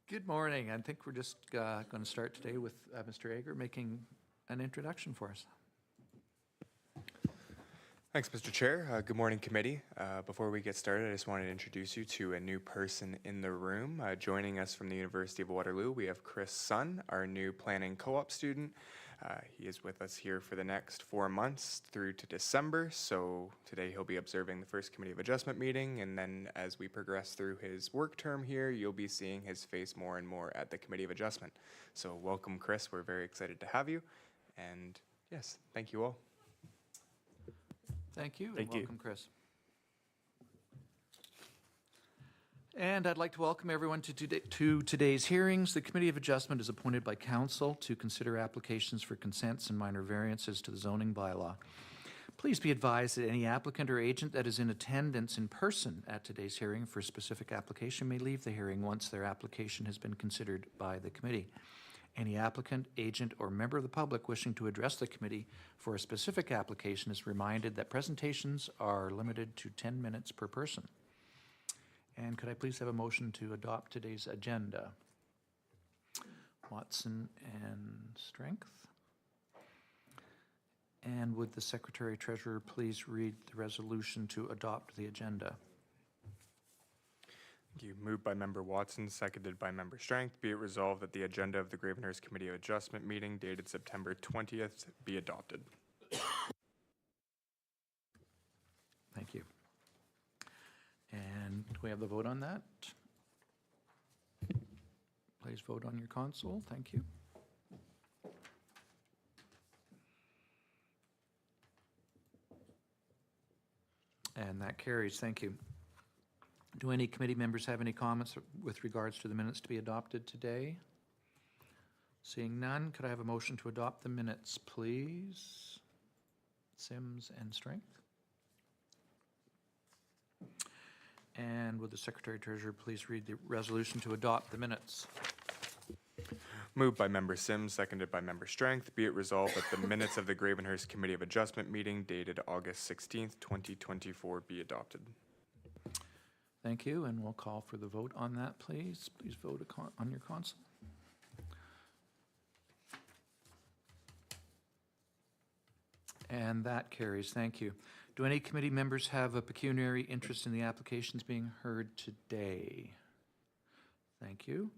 Good morning. I think we're just going to start today with Mr. Ager making an introduction for us. Thanks, Mr. Chair. Good morning, committee. Before we get started, I just wanted to introduce you to a new person in the room. Joining us from the University of Waterloo, we have Chris Sun, our new planning co-op student. He is with us here for the next 4 months through to December, so today he'll be observing the first Committee of Adjustment meeting, and then as we progress through his work term here, you'll be seeing his face more and more at the Committee of Adjustment. So welcome, Chris. We're very excited to have you, and yes, thank you all. Thank you. Thank you. Welcome, Chris. And I'd like to welcome everyone to today's hearings. The Committee of Adjustment is appointed by Council to consider applications for consents and minor variances to the zoning bylaw. Please be advised that any applicant or agent that is in attendance in person at today's hearing for a specific application may leave the hearing once their application has been considered by the committee. Any applicant, agent, or member of the public wishing to address the committee for a specific application is reminded that presentations are limited to 10 minutes per person. And could I please have a motion to adopt today's agenda? Watson and Strength. And would the Secretary Treasurer please read the resolution to adopt the agenda? Thank you. Moved by Member Watson, seconded by Member Strength. Be it resolved that the agenda of the Gravenhurst Committee of Adjustment meeting dated September 20th be adopted. Thank you. And do we have the vote on that? Please vote on your console. Thank you. And that carries. Thank you. Do any committee members have any comments with regards to the minutes to be adopted today? Seeing none, could I have a motion to adopt the minutes, please? Sims and Strength. And would the Secretary Treasurer please read the resolution to adopt the minutes? Moved by Member Sims, seconded by Member Strength. Be it resolved that the minutes of the Gravenhurst Committee of Adjustment meeting dated August 16th, 2024 be adopted. Thank you, and we'll call for the vote on that, please. Please vote on your console. And that carries. Thank you. Do any committee members have a pecuniary interest in the applications being heard today? Thank you.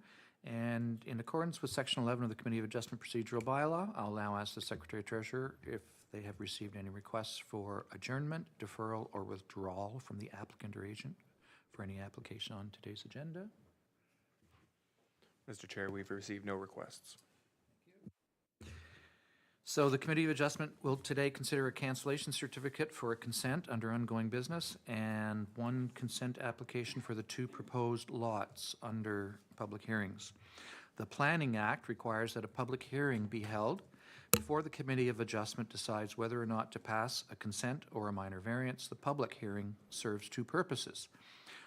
And in accordance with Section 11 of the Committee of Adjustment Procedural Bylaw, I'll now ask the Secretary Treasurer if they have received any requests for adjournment, deferral, or withdrawal from the applicant or agent for any application on today's agenda. Mr. Chair, we've received no requests. So the Committee of Adjustment will today consider a cancellation certificate for a consent under ongoing business and one consent application for the 2 proposed lots under public hearings. The Planning Act requires that a public hearing be held before the Committee of Adjustment decides whether or not to pass a consent or a minor variance. The public hearing serves 2 purposes.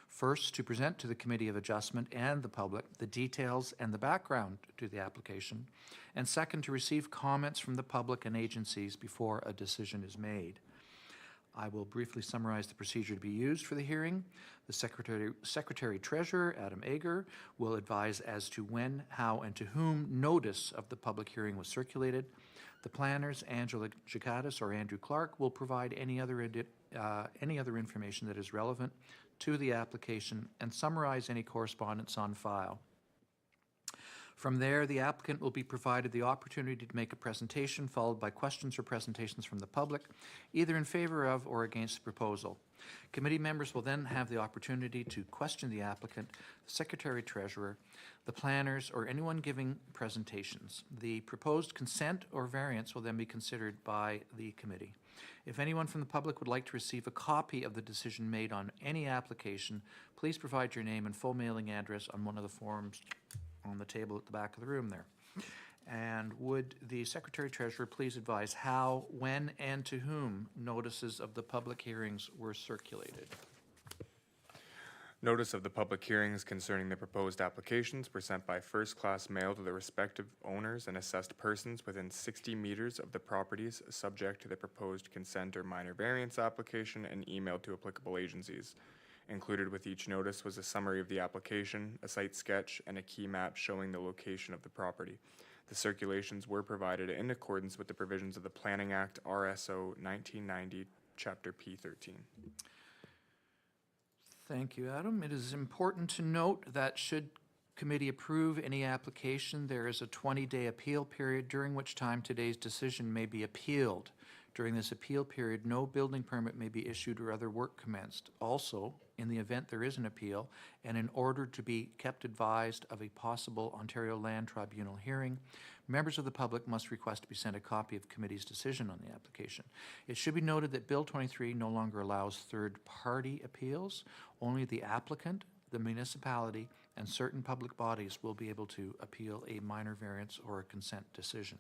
First, to present to the Committee of Adjustment and the public the details and the background to the application, and second, to receive comments from the public and agencies before a decision is made. I will briefly summarize the procedure to be used for the hearing. The Secretary Treasurer, Adam Ager, will advise as to when, how, and to whom notice of the public hearing was circulated. The planners, Angela Giacattis or Andrew Clark, will provide any other information that is relevant to the application and summarize any correspondence on file. From there, the applicant will be provided the opportunity to make a presentation, followed by questions or presentations from the public, either in favor of or against the proposal. Committee members will then have the opportunity to question the applicant, the Secretary Treasurer, the planners, or anyone giving presentations. The proposed consent or variance will then be considered by the committee. If anyone from the public would like to receive a copy of the decision made on any application, please provide your name and full mailing address on one of the forms on the table at the back of the room there. And would the Secretary Treasurer please advise how, when, and to whom notices of the public hearings were circulated? Notice of the public hearings concerning the proposed applications were sent by first-class mail to the respective owners and assessed persons within 60 meters of the properties subject to the proposed consent or minor variance application and emailed to applicable agencies. Included with each notice was a summary of the application, a site sketch, and a key map showing the location of the property. The circulations were provided in accordance with the provisions of the Planning Act, RSO 1990, Chapter P13. Thank you, Adam. It is important to note that should committee approve any application, there is a 20-day appeal period during which time today's decision may be appealed. During this appeal period, no building permit may be issued or other work commenced. Also, in the event there is an appeal, and in order to be kept advised of a possible Ontario Land Tribunal hearing, members of the public must request to be sent a copy of committee's decision on the application. It should be noted that Bill 23 no longer allows third-party appeals. Only the applicant, the municipality, and certain public bodies will be able to appeal a minor variance or a consent decision.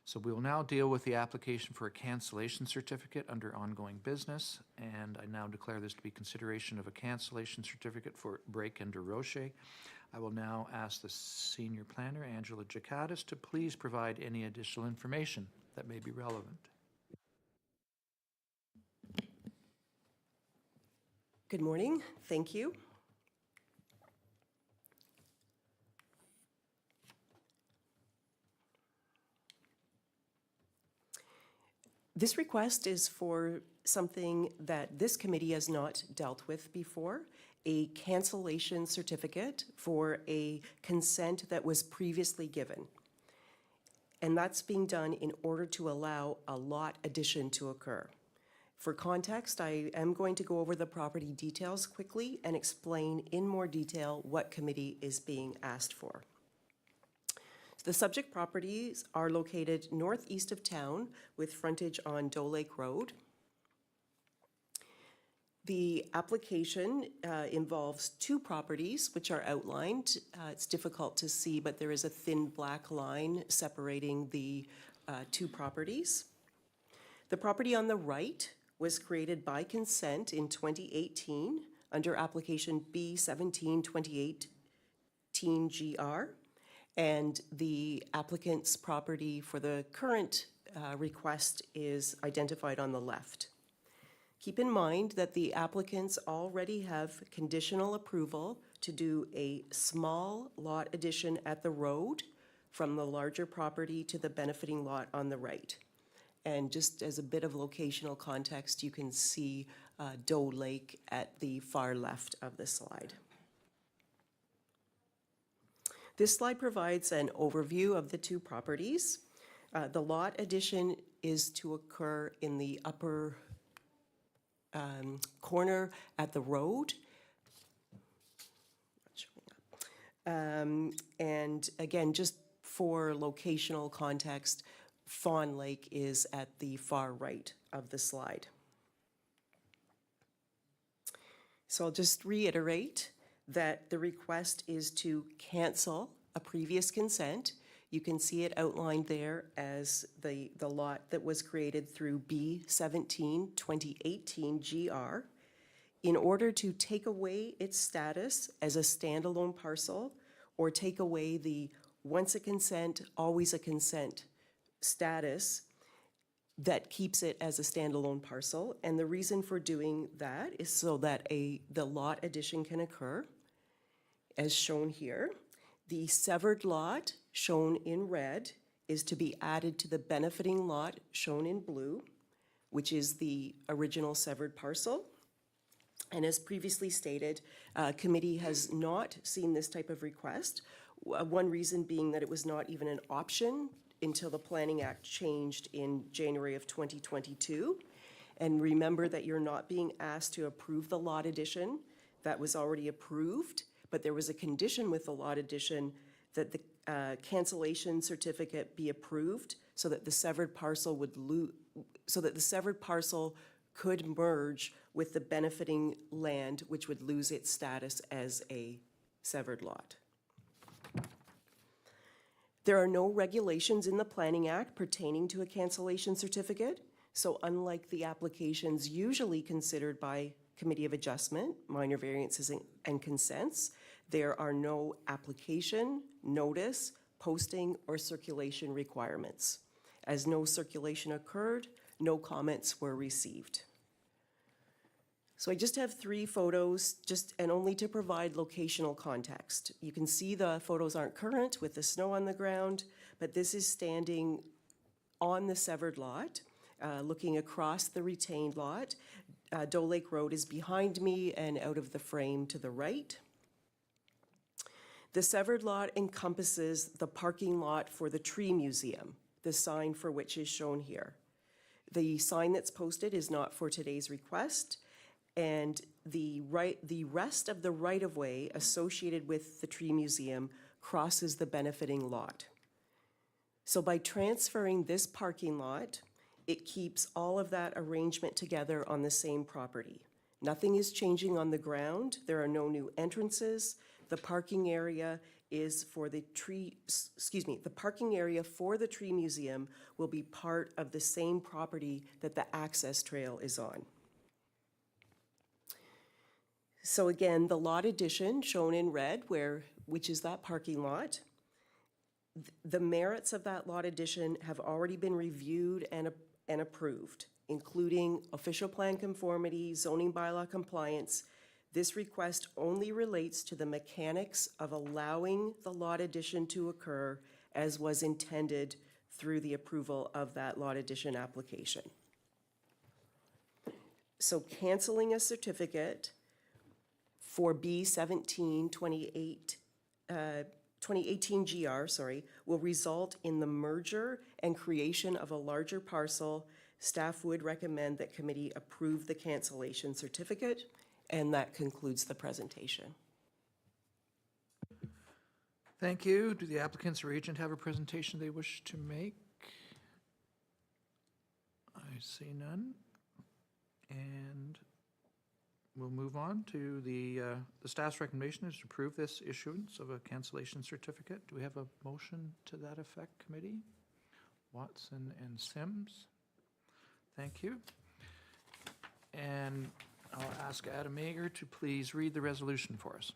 So we will now deal with the application for a cancellation certificate under ongoing business, and I now declare this to be consideration of a cancellation certificate for Break and DeRoche. I will now ask the senior planner, Angela Jakatis, to please provide any additional information that may be relevant. Good morning. Thank you. This request is for something that this committee has not dealt with before, a cancellation certificate for a consent that was previously given. And that's being done in order to allow a lot addition to occur. For context, I am going to go over the property details quickly and explain in more detail what committee is being asked for. The subject properties are located northeast of town with frontage on Doe Lake Road. The application involves two properties which are outlined. It's difficult to see, but there is a thin black line separating the two properties. The property on the right was created by consent in 2018 under application B17 2018 GR. And the applicant's property for the current request is identified on the left. Keep in mind that the applicants already have conditional approval to do a small lot addition at the road from the larger property to the benefiting lot on the right. And just as a bit of locational context, you can see Doe Lake at the far left of the slide. This slide provides an overview of the two properties. The lot addition is to occur in the upper corner at the road. And again, just for locational context, Fawn Lake is at the far right of the slide. So I'll just reiterate that the request is to cancel a previous consent. You can see it outlined there as the lot that was created through B17 2018 GR in order to take away its status as a standalone parcel or take away the once a consent, always a consent status that keeps it as a standalone parcel. And the reason for doing that is so that the lot addition can occur, as shown here. The severed lot, shown in red, is to be added to the benefiting lot, shown in blue, which is the original severed parcel. And as previously stated, committee has not seen this type of request. One reason being that it was not even an option until the Planning Act changed in January of 2022. And remember that you're not being asked to approve the lot addition. That was already approved, but there was a condition with the lot addition that the cancellation certificate be approved so that the severed parcel could merge with the benefiting land, which would lose its status as a severed lot. There are no regulations in the Planning Act pertaining to a cancellation certificate, so unlike the applications usually considered by Committee of Adjustment, minor variances and consents, there are no application, notice, posting, or circulation requirements. As no circulation occurred, no comments were received. So I just have 3 photos, and only to provide locational context. You can see the photos aren't current with the snow on the ground, but this is standing on the severed lot, looking across the retained lot. Doe Lake Road is behind me and out of the frame to the right. The severed lot encompasses the parking lot for the Tree Museum, the sign for which is shown here. The sign that's posted is not for today's request, and the rest of the right-of-way associated with the Tree Museum crosses the benefiting lot. So by transferring this parking lot, it keeps all of that arrangement together on the same property. Nothing is changing on the ground. There are no new entrances. The parking area is for the the parking area for the Tree Museum will be part of the same property that the access trail is on. So again, the lot addition shown in red, which is that parking lot, the merits of that lot addition have already been reviewed and approved, including official plan conformity, zoning bylaw compliance. This request only relates to the mechanics of allowing the lot addition to occur as was intended through the approval of that lot addition application. So canceling a certificate for B17 2018 GR, will result in the merger and creation of a larger parcel. Staff would recommend that committee approve the cancellation certificate, and that concludes the presentation. Thank you. Do the applicants or agent have a presentation they wish to make? I see none. And we'll move on to the staff's recommendation is to approve this issuance of a cancellation certificate. Do we have a motion to that effect, committee? Watson and Sims. Thank you. And I'll ask Adam Mager to please read the resolution for us.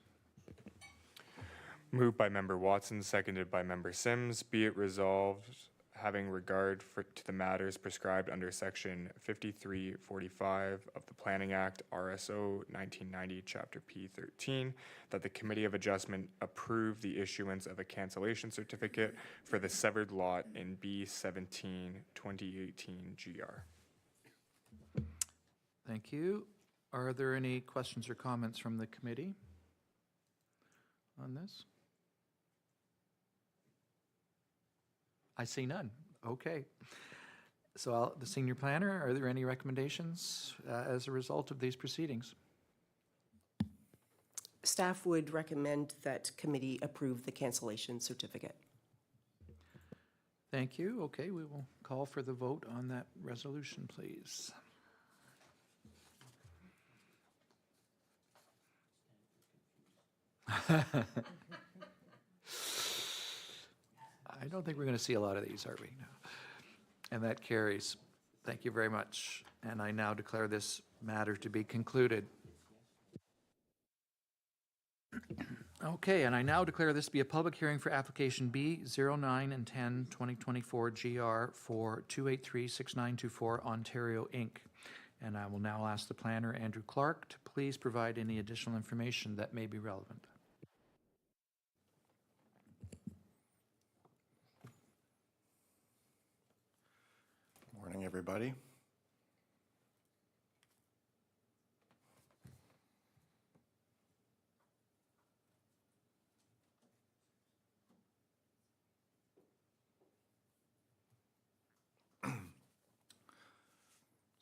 Moved by Member Watson, seconded by Member Sims. Be it resolved, having regard to the matters prescribed under Section 5345 of the Planning Act, RSO 1990, Chapter P13, that the Committee of Adjustment approve the issuance of a cancellation certificate for the severed lot in B17 2018 GR. Thank you. Are there any questions or comments from the committee on this? I see none. Okay. So the senior planner, are there any recommendations as a result of these proceedings? Staff would recommend that committee approve the cancellation certificate. Thank you. Okay, we will call for the vote on that resolution, please. I don't think we're going to see a lot of these, are we? No. And that carries. Thank you very much. And I now declare this matter to be concluded. Okay, and I now declare this to be a public hearing for application B 09 and 10 2024 GR for 2836924 Ontario Inc. And I will now ask the planner, Andrew Clark, to please provide any additional information that may be relevant. Morning, everybody.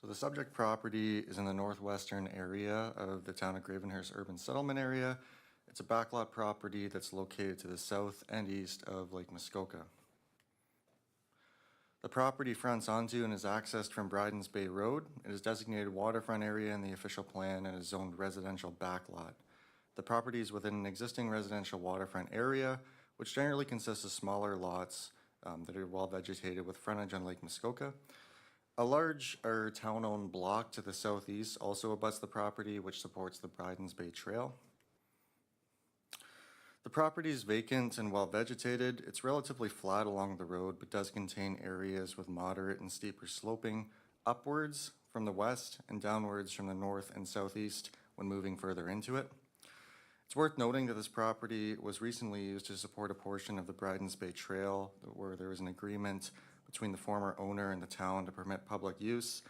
So the subject property is in the northwestern area of the town of Gravenhurst urban settlement area. It's a backlot property that's located to the south and east of Lake Muskoka. The property fronts onto and is accessed from Bryden's Bay Road. It is designated waterfront area in the official plan and is zoned residential backlot. The property is within an existing residential waterfront area, which generally consists of smaller lots that are well vegetated with frontage on Lake Muskoka. A large town-owned block to the southeast also abuts the property, which supports the Bryden's Bay Trail. The property is vacant and well vegetated. It's relatively flat along the road, but does contain areas with moderate and steeper sloping upwards from the west and downwards from the north and southeast when moving further into it. It's worth noting that this property was recently used to support a portion of the Bridens Bay Trail, where there was an agreement between the former owner and the town to permit public use.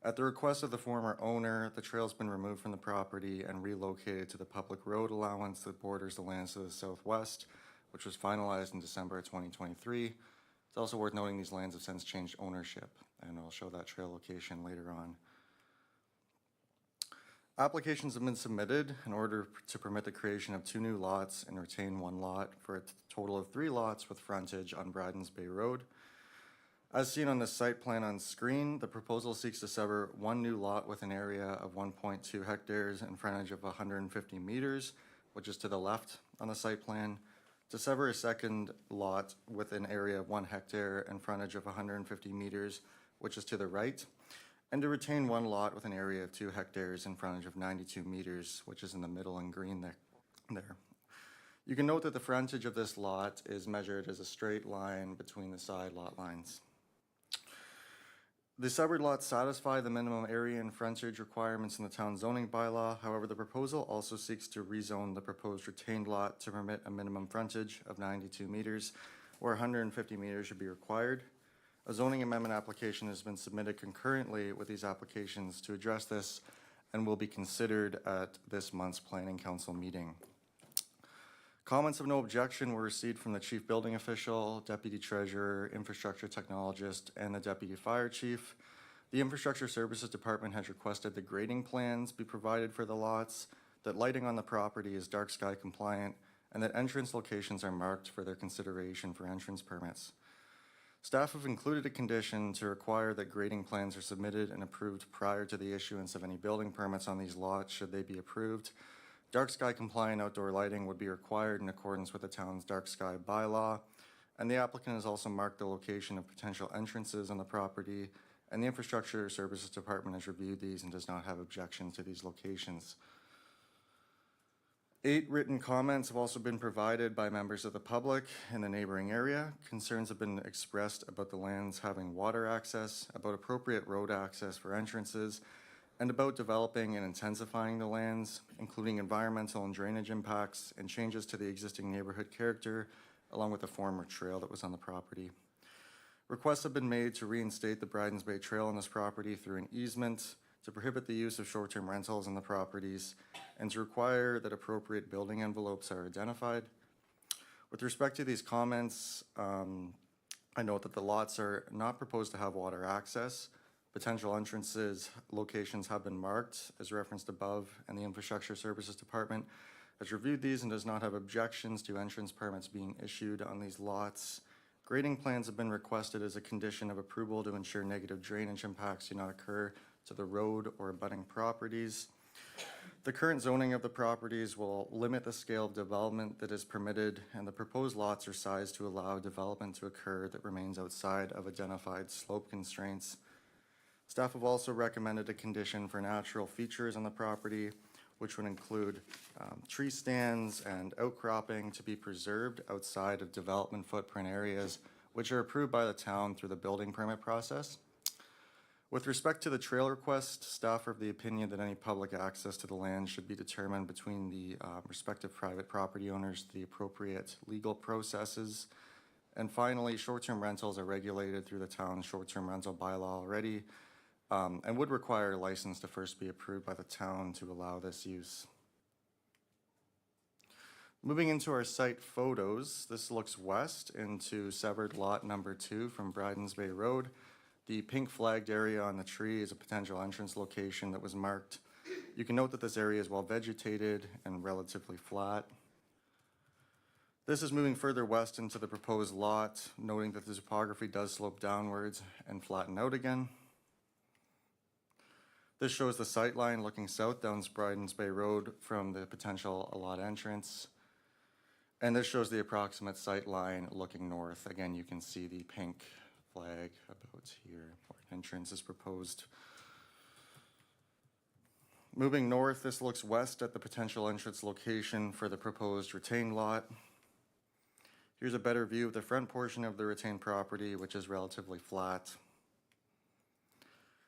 At the request of the former owner, the trail's been removed from the property and relocated to the public road allowance that borders the lands to the southwest, which was finalized in December of 2023. It's also worth noting these lands have since changed ownership, and I'll show that trail location later on. Applications have been submitted in order to permit the creation of 2 new lots and retain 1 lot for a total of 3 lots with frontage on Bridens Bay Road. As seen on the site plan on screen, the proposal seeks to sever 1 new lot with an area of 1.2 hectares and frontage of 150 meters, which is to the left on the site plan, to sever a second lot with an area of 1 hectare and frontage of 150 meters, which is to the right, and to retain 1 lot with an area of 2 hectares and frontage of 92 meters, which is in the middle in green there. You can note that the frontage of this lot is measured as a straight line between the side lot lines. The severed lots satisfy the minimum area and frontage requirements in the town zoning bylaw. However, the proposal also seeks to rezone the proposed retained lot to permit a minimum frontage of 92 meters, where 150 meters should be required. A zoning amendment application has been submitted concurrently with these applications to address this and will be considered at this month's Planning Council meeting. Comments of no objection were received from the Chief Building Official, Deputy Treasurer, Infrastructure Technologist, and the Deputy Fire Chief. The Infrastructure Services Department has requested the grading plans be provided for the lots, that lighting on the property is dark sky compliant, and that entrance locations are marked for their consideration for entrance permits. Staff have included a condition to require that grading plans are submitted and approved prior to the issuance of any building permits on these lots, should they be approved. Dark sky compliant outdoor lighting would be required in accordance with the town's dark sky bylaw, and the applicant has also marked the location of potential entrances on the property, and the Infrastructure Services Department has reviewed these and does not have objections to these locations. 8 written comments have also been provided by members of the public in the neighboring area. Concerns have been expressed about the lands having water access, about appropriate road access for entrances, and about developing and intensifying the lands, including environmental and drainage impacts and changes to the existing neighborhood character, along with the former trail that was on the property. Requests have been made to reinstate the Bridens Bay Trail on this property through an easement, to prohibit the use of short-term rentals on the properties, and to require that appropriate building envelopes are identified. With respect to these comments, I note that the lots are not proposed to have water access. Potential entrances locations have been marked as referenced above, and the Infrastructure Services Department has reviewed these and does not have objections to entrance permits being issued on these lots. Grading plans have been requested as a condition of approval to ensure negative drainage impacts do not occur to the road or abutting properties. The current zoning of the properties will limit the scale of development that is permitted, and the proposed lots are sized to allow development to occur that remains outside of identified slope constraints. Staff have also recommended a condition for natural features on the property, which would include tree stands and outcropping to be preserved outside of development footprint areas, which are approved by the town through the building permit process. With respect to the trail request, staff are of the opinion that any public access to the land should be determined between the respective private property owners to the appropriate legal processes. And finally, short-term rentals are regulated through the town's short-term rental bylaw already, and would require a license to first be approved by the town to allow this use. Moving into our site photos, this looks west into severed lot number 2 from Bridens Bay Road. The pink flagged area on the tree is a potential entrance location that was marked. You can note that this area is well vegetated and relatively flat. This is moving further west into the proposed lot, noting that the topography does slope downwards and flatten out again. This shows the sight line looking south down Bridens Bay Road from the potential lot entrance. And this shows the approximate sight line looking north. Again, you can see the pink flag about here, where an entrance is proposed. Moving north, this looks west at the potential entrance location for the proposed retained lot. Here's a better view of the front portion of the retained property, which is relatively flat.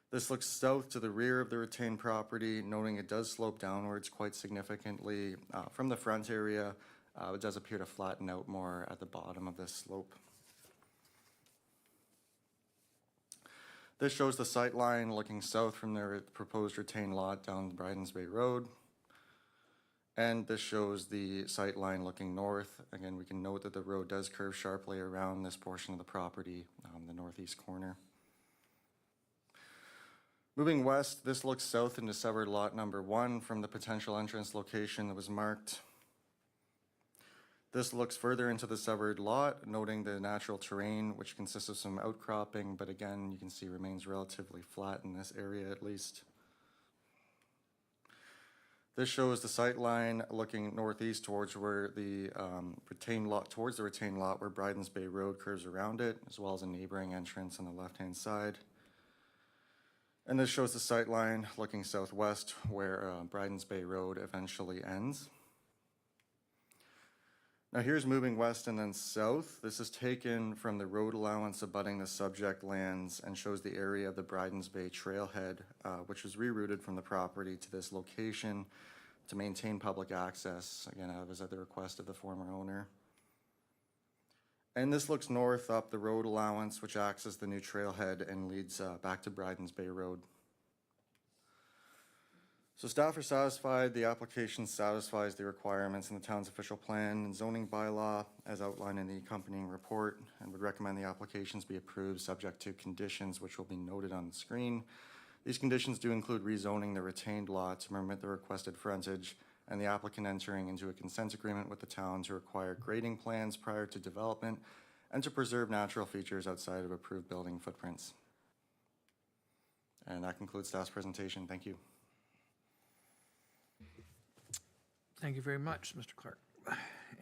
This looks south to the rear of the retained property, noting it does slope downwards quite significantly. From the front area, it does appear to flatten out more at the bottom of this slope. This shows the sight line looking south from the proposed retained lot down Bridens Bay Road. And this shows the sight line looking north. Again, we can note that the road does curve sharply around this portion of the property, the northeast corner. Moving west, this looks south into severed lot number 1 from the potential entrance location that was marked. This looks further into the severed lot, noting the natural terrain, which consists of some outcropping, but again, you can see remains relatively flat in this area at least. This shows the sight line looking northeast towards where the retained lot where Bridens Bay Road curves around it, as well as a neighboring entrance on the left-hand side. And this shows the sight line looking southwest where Bridens Bay Road eventually ends. Now here's moving west and then south. This is taken from the road allowance abutting the subject lands and shows the area of the Bridens Bay Trailhead, which was rerouted from the property to this location to maintain public access. Again, it was at the request of the former owner. And this looks north up the road allowance, which acts as the new trailhead and leads back to Bridens Bay Road. So staff are satisfied the application satisfies the requirements in the town's official plan and zoning bylaw as outlined in the accompanying report, and would recommend the applications be approved subject to conditions which will be noted on the screen. These conditions do include rezoning the retained lot to permit the requested frontage, and the applicant entering into a consent agreement with the town to require grading plans prior to development and to preserve natural features outside of approved building footprints. And that concludes staff's presentation. Thank you. Thank you very much, Mr. Clark.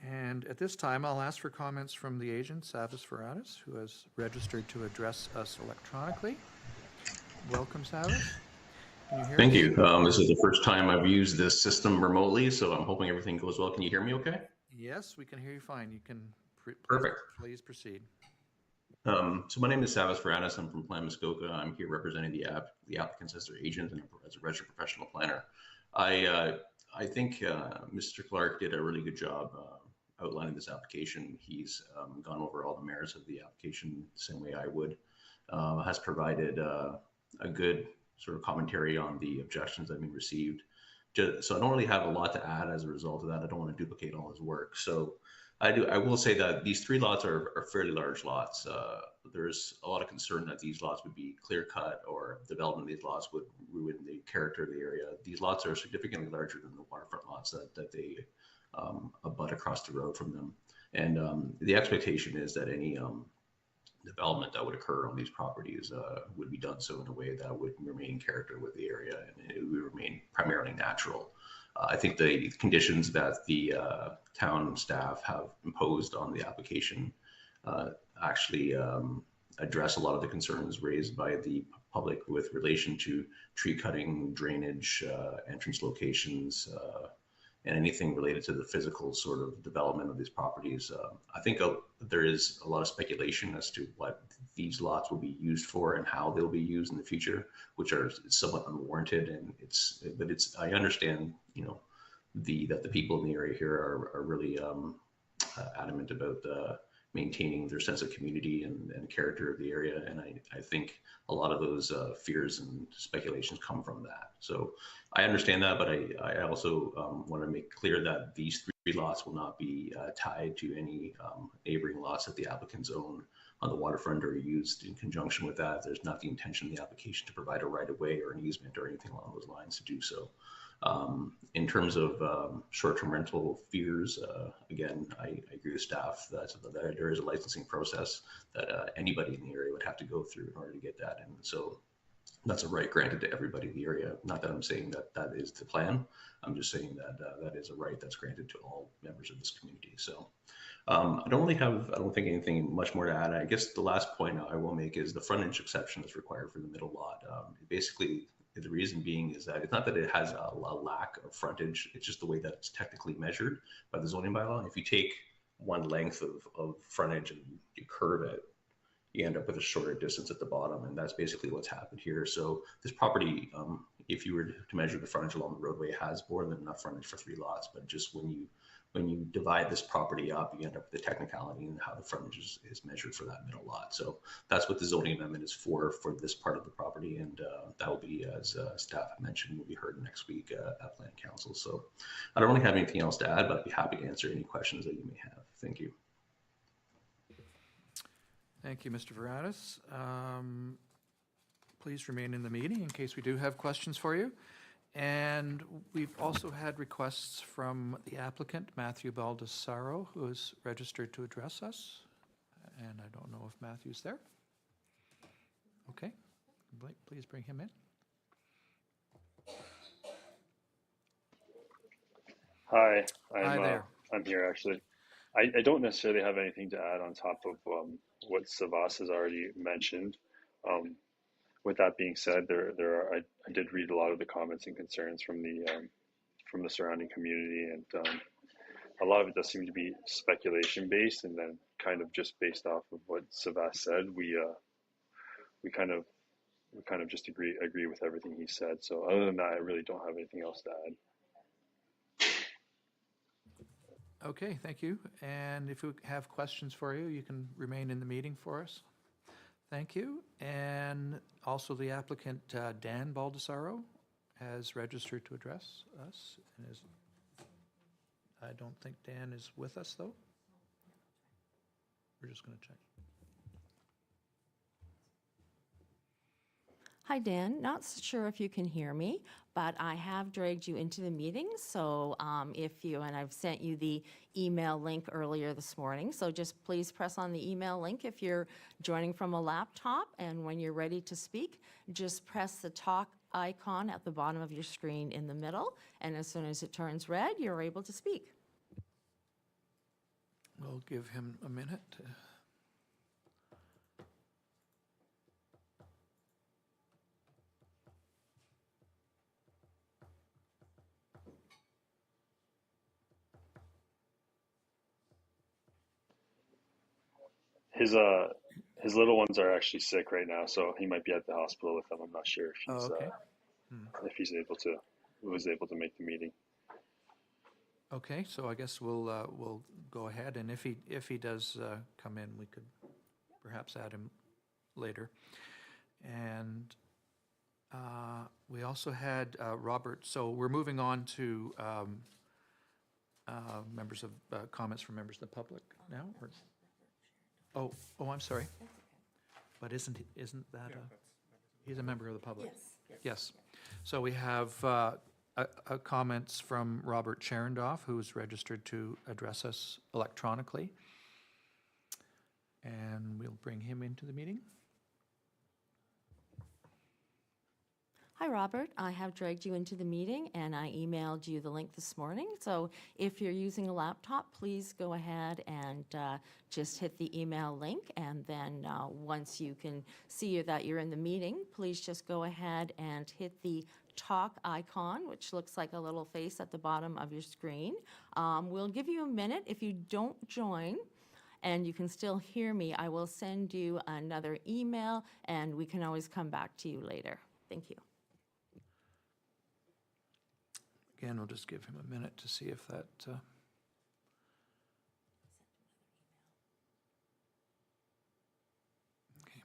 And at this time, I'll ask for comments from the agent, Savas Veratis, who has registered to address us electronically. Welcome, Savas. Can you hear Thank us? you. This is the first time I've used this system remotely, so I'm hoping everything goes well. Can you hear me okay? Yes, we can hear you fine. You can Perfect. Please proceed. So my name is Savas Veratis. I'm from Plan Muskoka. I'm here representing the applicants as their agent and as a registered professional planner. I think Mr. Clark did a really good job outlining this application. He's gone over all the merits of the application the same way I would. Has provided a good sort of commentary on the objections that have been received. So I don't really have a lot to add as a result of that. I don't want to duplicate all his work. So I will say that these 3 lots are fairly large lots. There's a lot of concern that these lots would be clear cut or development of these lots would ruin the character of the area. These lots are significantly larger than the waterfront lots that they abut across the road from them. And the expectation is that any development that would occur on these properties would be done so in a way that would remain in character with the area and it would remain primarily natural. I think the conditions that the town staff have imposed on the application actually address a lot of the concerns raised by the public with relation to tree cutting, drainage, entrance locations, and anything related to the physical sort of development of these properties. I think there is a lot of speculation as to what these lots will be used for and how they'll be used in the future, which are somewhat unwarranted. And I understand, that the people in the area here are really adamant about maintaining their sense of community and character of the area. And I think a lot of those fears and speculations come from that. So I understand that, but I also want to make clear that these 3 lots will not be tied to any neighboring lots that the applicants own on the waterfront or used in conjunction with that. There's not the intention of the application to provide a right of way or an easement or anything along those lines to do so. In terms of short-term rental fears, again, I agree with staff that there is a licensing process that anybody in the area would have to go through in order to get that. And so that's a right granted to everybody in the area. Not that I'm saying that is the plan. I'm just saying that that is a right that's granted to all members of this community. So I don't think anything much more to add. I guess the last point I will make is the frontage exception that's required for the middle lot. Basically, the reason being is that it's not that it has a lack of frontage, it's just the way that it's technically measured by the zoning bylaw. If you take one length of frontage and you curve it, you end up with a shorter distance at the bottom, and that's basically what's happened here. So this property, if you were to measure the frontage along the roadway, has more than enough frontage for 3 lots, but just when you divide this property up, you end up with the technicality and how the frontage is measured for that middle lot. So that's what the zoning amendment is for this part of the property, and that will be, as staff mentioned, will be heard next week at Planning Council. So I don't really have anything else to add, but I'd be happy to answer any questions that you may have. Thank you. Thank you, Mr. Veratis. Please remain in the meeting in case we do have questions for you. And we've also had requests from the applicant, Matthew Baldessaro, who is registered to address us. And I don't know if Matthew's there. Okay, please bring him in. Hi, Hi there. I'm here actually. I don't necessarily have anything to add on top of what Savas has already mentioned. With that being said, I did read a lot of the comments and concerns from the surrounding community, and a lot of it does seem to be speculation based, and then kind of just based off of what Savas said, we kind of just agree with everything he said. So other than that, I really don't have anything else to add. Okay, thank you. And if we have questions for you, you can remain in the meeting for us. Thank you. And also the applicant, Dan Baldessaro, has registered to address us. And I don't think Dan is with us, though. We're just going to check. Hi, Dan. Not sure if you can hear me, but I have dragged you into the meeting. So and I've sent you the email link earlier this morning. So just please press on the email link if you're joining from a laptop. And when you're ready to speak, just press the talk icon at the bottom of your screen in the middle. And as soon as it turns red, you're able to speak. We'll give him a minute. His little ones are actually sick right now, so he might be at the hospital with them. I'm not sure if he's Okay. if he's was able to make the meeting. Okay, so I guess we'll go ahead, and if he does come in, we could perhaps add him later. And we also had Robert. So we're moving on to members of comments from members of the public now. Oh, I'm sorry. But isn't that he's a member of the public? Yes. Yes. So we have comments from Robert Cherendoff, who's registered to address us electronically. And we'll bring him into the meeting. Hi, Robert. I have dragged you into the meeting, and I emailed you the link this morning. So if you're using a laptop, please go ahead and just hit the email link. And then once you can see that you're in the meeting, please just go ahead and hit the talk icon, which looks like a little face at the bottom of your screen. We'll give you a minute. If you don't join, and you can still hear me, I will send you another email, and we can always come back to you later. Thank you. Again, we'll just give him a minute to see if that... Okay.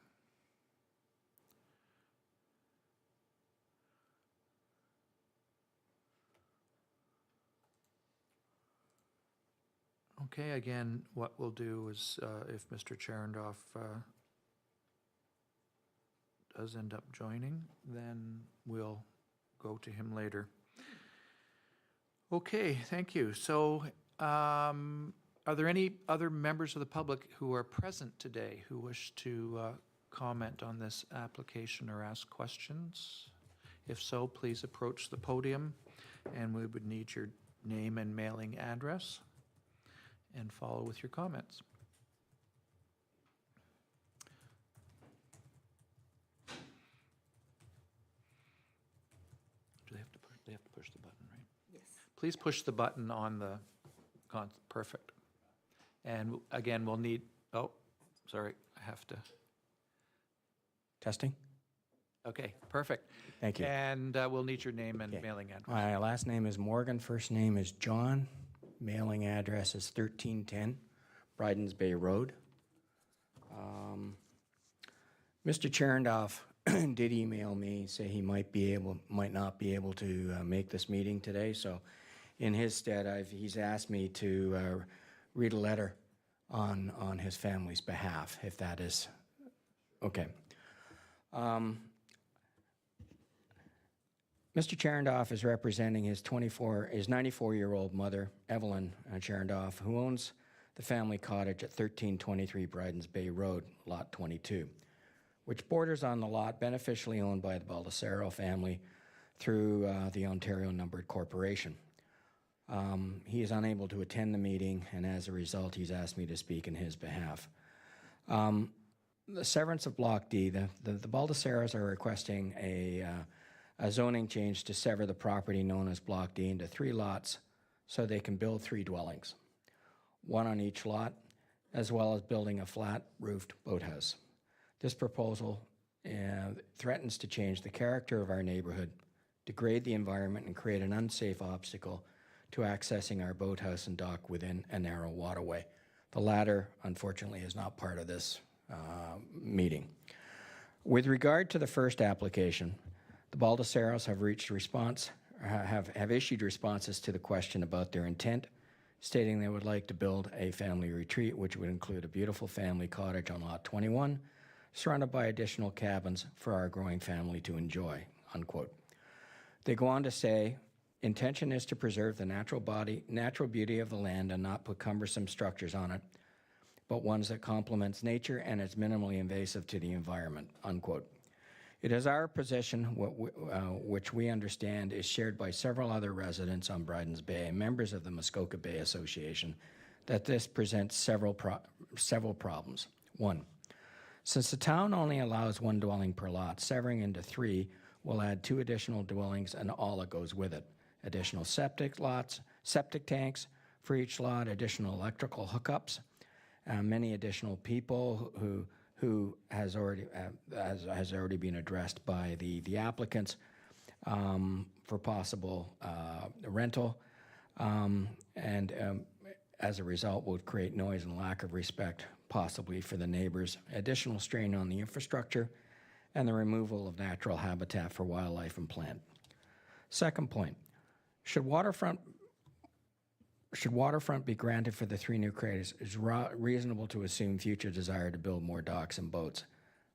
Okay, again, what we'll do is if Mr. Cherendoff does end up joining, then we'll go to him later. Okay, thank you. So are there any other members of the public who are present today who wish to comment on this application or ask questions? If so, please approach the podium, and we would need your name and mailing address and follow with your comments. Do they have to push the button, right? Yes. Please push the button on the, perfect. And again, we'll need, oh, sorry, I have to Testing? Okay, perfect. Thank you. And we'll need your name and Okay. mailing address. My last name is Morgan, first name is John. Mailing address is 1310 Bridens Bay Road. Mr. Cherndorf did email me, say he might not be able to make this meeting today, so in his stead, he's asked me to read a letter on his family's behalf, if that is okay. Mr. Cherndorf is representing his 94-year-old mother, Evelyn Cherndorf, who owns the family cottage at 1323 Bridens Bay Road, Lot 22, which borders on the lot beneficially owned by the Baldessaro family through the Ontario Numbered Corporation. He is unable to attend the meeting, and as a result, he's asked me to speak in his behalf. The severance of Block D, the Baldessaros are requesting a zoning change to sever the property known as Block D into 3 lots so they can build 3 dwellings, 1 on each lot, as well as building a flat-roofed boathouse. This proposal threatens to change the character of our neighborhood, degrade the environment, and create an unsafe obstacle to accessing our boathouse and dock within a narrow waterway. The latter, unfortunately, is not part of this meeting. With regard to the first application, the Baldessaros have issued responses to the question about their intent, stating they would like to build a family retreat, which would include a beautiful family cottage on Lot 21, surrounded by additional cabins for our growing family to enjoy, unquote. They go on to say, intention is to preserve the natural beauty of the land and not put cumbersome structures on it, but ones that complements nature and is minimally invasive to the environment, unquote. It is our position, which we understand is shared by several other residents on Bridens Bay and members of the Muskoka Bay Association, that this presents several problems. 1, since the town only allows 1 dwelling per lot, severing into 3 will add 2 additional dwellings and all that goes with it. Additional septic tanks for each lot, additional electrical hookups, many additional people who has already been addressed by the applicants for possible rental, and as a result would create noise and lack of respect possibly for the neighbors, additional strain on the infrastructure, and the removal of natural habitat for wildlife and plant. Second point, should waterfront be granted for the 3 new craters, it's reasonable to assume future desire to build more docks and boats.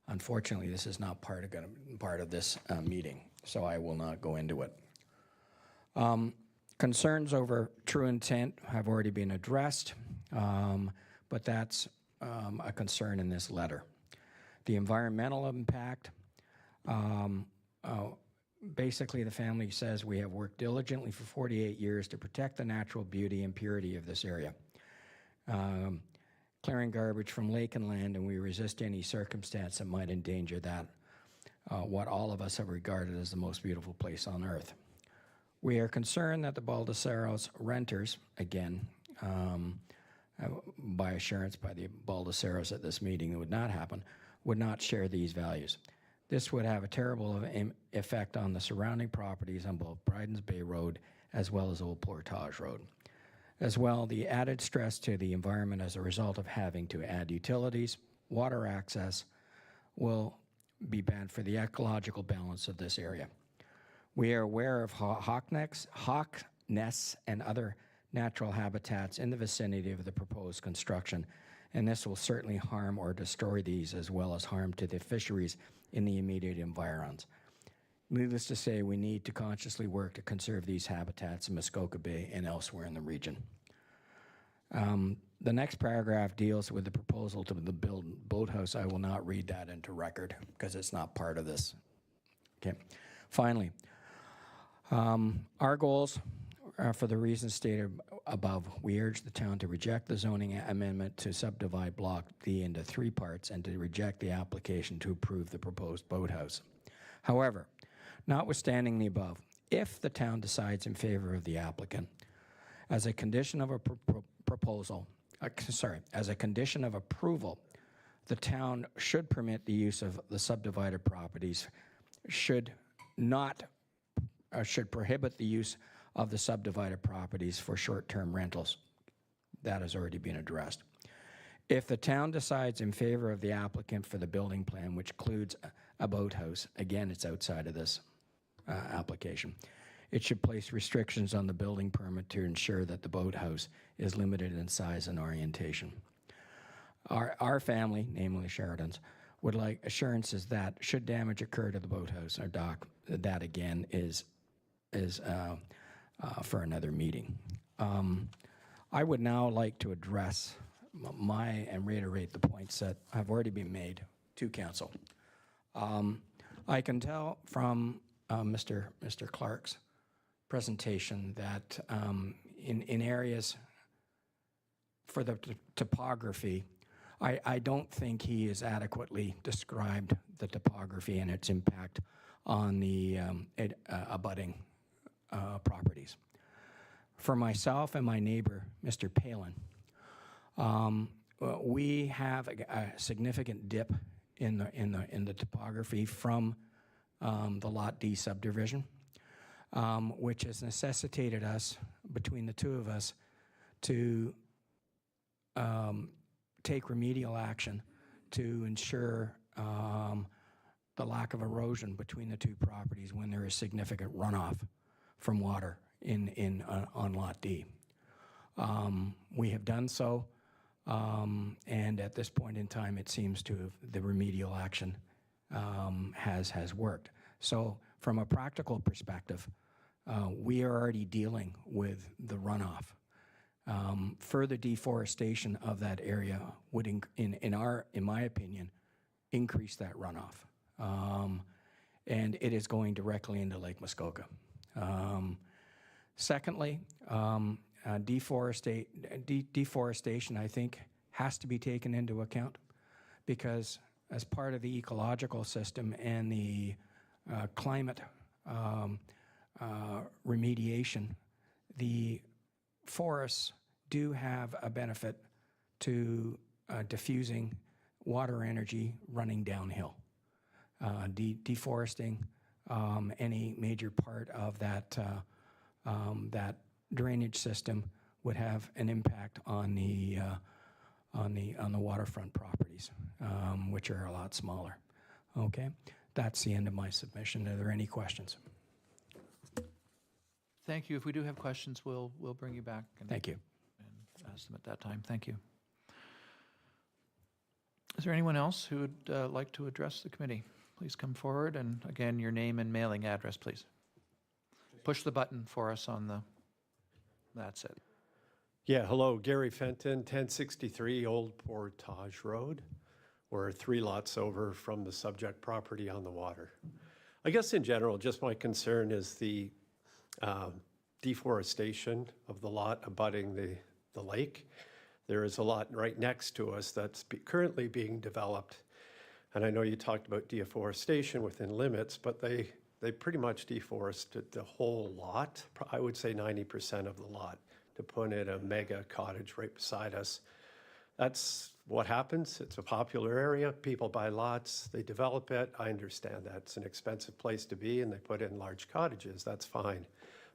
Unfortunately, this is not part of this meeting, so I will not go into it. Concerns over true intent have already been addressed, but that's a concern in this letter. The environmental impact, basically the family says we have worked diligently for 48 years to protect the natural beauty and purity of this area, clearing garbage from lake and land, and we resist any circumstance that might endanger that, what all of us have regarded as the most beautiful place on earth. We are concerned that the Baldessaros renters, again, by assurance by the Baldessaros at this meeting, it would not happen, would not share these values. This would have a terrible effect on the surrounding properties on both Bridens Bay Road as well as Old Portage Road. As well, the added stress to the environment as a result of having to add utilities, water access, will be bad for the ecological balance of this area. We are aware of hawk nests and other natural habitats in the vicinity of the proposed construction, and this will certainly harm or destroy these as well as harm to the fisheries in the immediate environs. Needless to say, we need to consciously work to conserve these habitats in Muskoka Bay and elsewhere in the region. The next paragraph deals with the proposal to build boathouse. I will not read that into record because it's not part of this. Okay. Finally, our goals for the reasons stated above, we urge the town to reject the zoning amendment to subdivide Block D into 3 parts and to reject the application to approve the proposed boathouse. However, notwithstanding the above, if the town decides in favor of the applicant, as a condition of a as a condition of approval, the town should permit the use of the subdivided properties, should prohibit the use of the subdivided properties for short-term rentals. That has already been addressed. If the town decides in favor of the applicant for the building plan, which includes a boathouse, again, it's outside of this application, it should place restrictions on the building permit to ensure that the boathouse is limited in size and orientation. Our family, namely Sheridan's, would like assurances that should damage occur to the boathouse or dock, that again is for another meeting. I would now like to address and reiterate the points that have already been made to council. I can tell from Mr. Clark's presentation that in areas for the topography, I don't think he has adequately described the topography and its impact on the abutting properties. For myself and my neighbor, Mr. Palin, we have a significant dip in the topography from the Lot D subdivision, which has necessitated us, between the two of us, to take remedial action to ensure the lack of erosion between the two properties when there is significant runoff from water on Lot D. We have done so, and at this point in time, it seems to have, the remedial action has worked. So from a practical perspective, we are already dealing with the runoff. Further deforestation of that area would, in my opinion, increase that runoff. And it is going directly into Lake Muskoka. Secondly, deforestation, I think, has to be taken into account, because as part of the ecological system and the climate remediation, the forests do have a benefit to diffusing water energy running downhill. Deforesting any major part of that drainage system would have an impact on the waterfront properties, which are a lot smaller. Okay, that's the end of my submission. Are there any questions? Thank you. If we do have questions, we'll bring you back. Thank you. And ask them at that time. Thank you. Is there anyone else who would like to address the committee? Please come forward, and again, your name and mailing address, please. Push the button for us on the, that's it. Yeah, hello, Gary Fenton, 1063 Old Portage Road. We're 3 lots over from the subject property on the water. I guess in general, just my concern is the deforestation of the lot abutting the lake. There is a lot right next to us that's currently being developed. And I know you talked about deforestation within limits, but they pretty much deforested the whole lot, I would say 90% of the lot, to put in a mega cottage right beside us. That's what happens. It's a popular area. People buy lots, they develop it. I understand that it's an expensive place to be, and they put in large cottages. That's fine.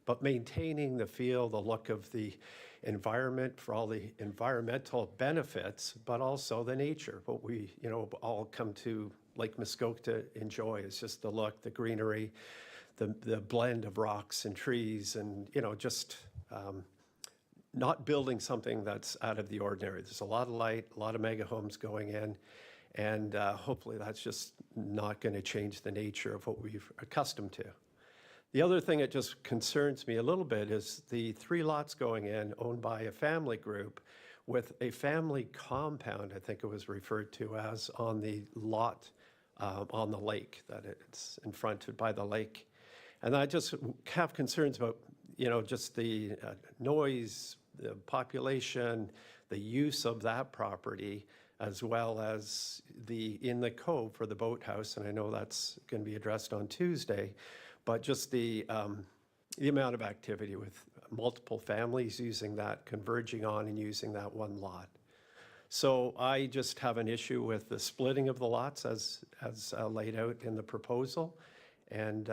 But maintaining the feel, the look of the environment for all the environmental benefits, but also the nature, what we, all come to Lake Muskoka to enjoy is just the look, the greenery, the blend of rocks and trees, and, just not building something that's out of the ordinary. There's a lot of light, a lot of mega homes going in, and hopefully that's just not going to change the nature of what we're accustomed to. The other thing that just concerns me a little bit is the 3 lots going in owned by a family group with a family compound, I think it was referred to as, on the lot on the lake, that it's fronted by the lake. And I just have concerns about, just the noise, the population, the use of that property, as well as in the cove for the boathouse, and I know that's going to be addressed on Tuesday, but just the amount of activity with multiple families using that, converging on and using that one lot. So I just have an issue with the splitting of the lots as laid out in the proposal. And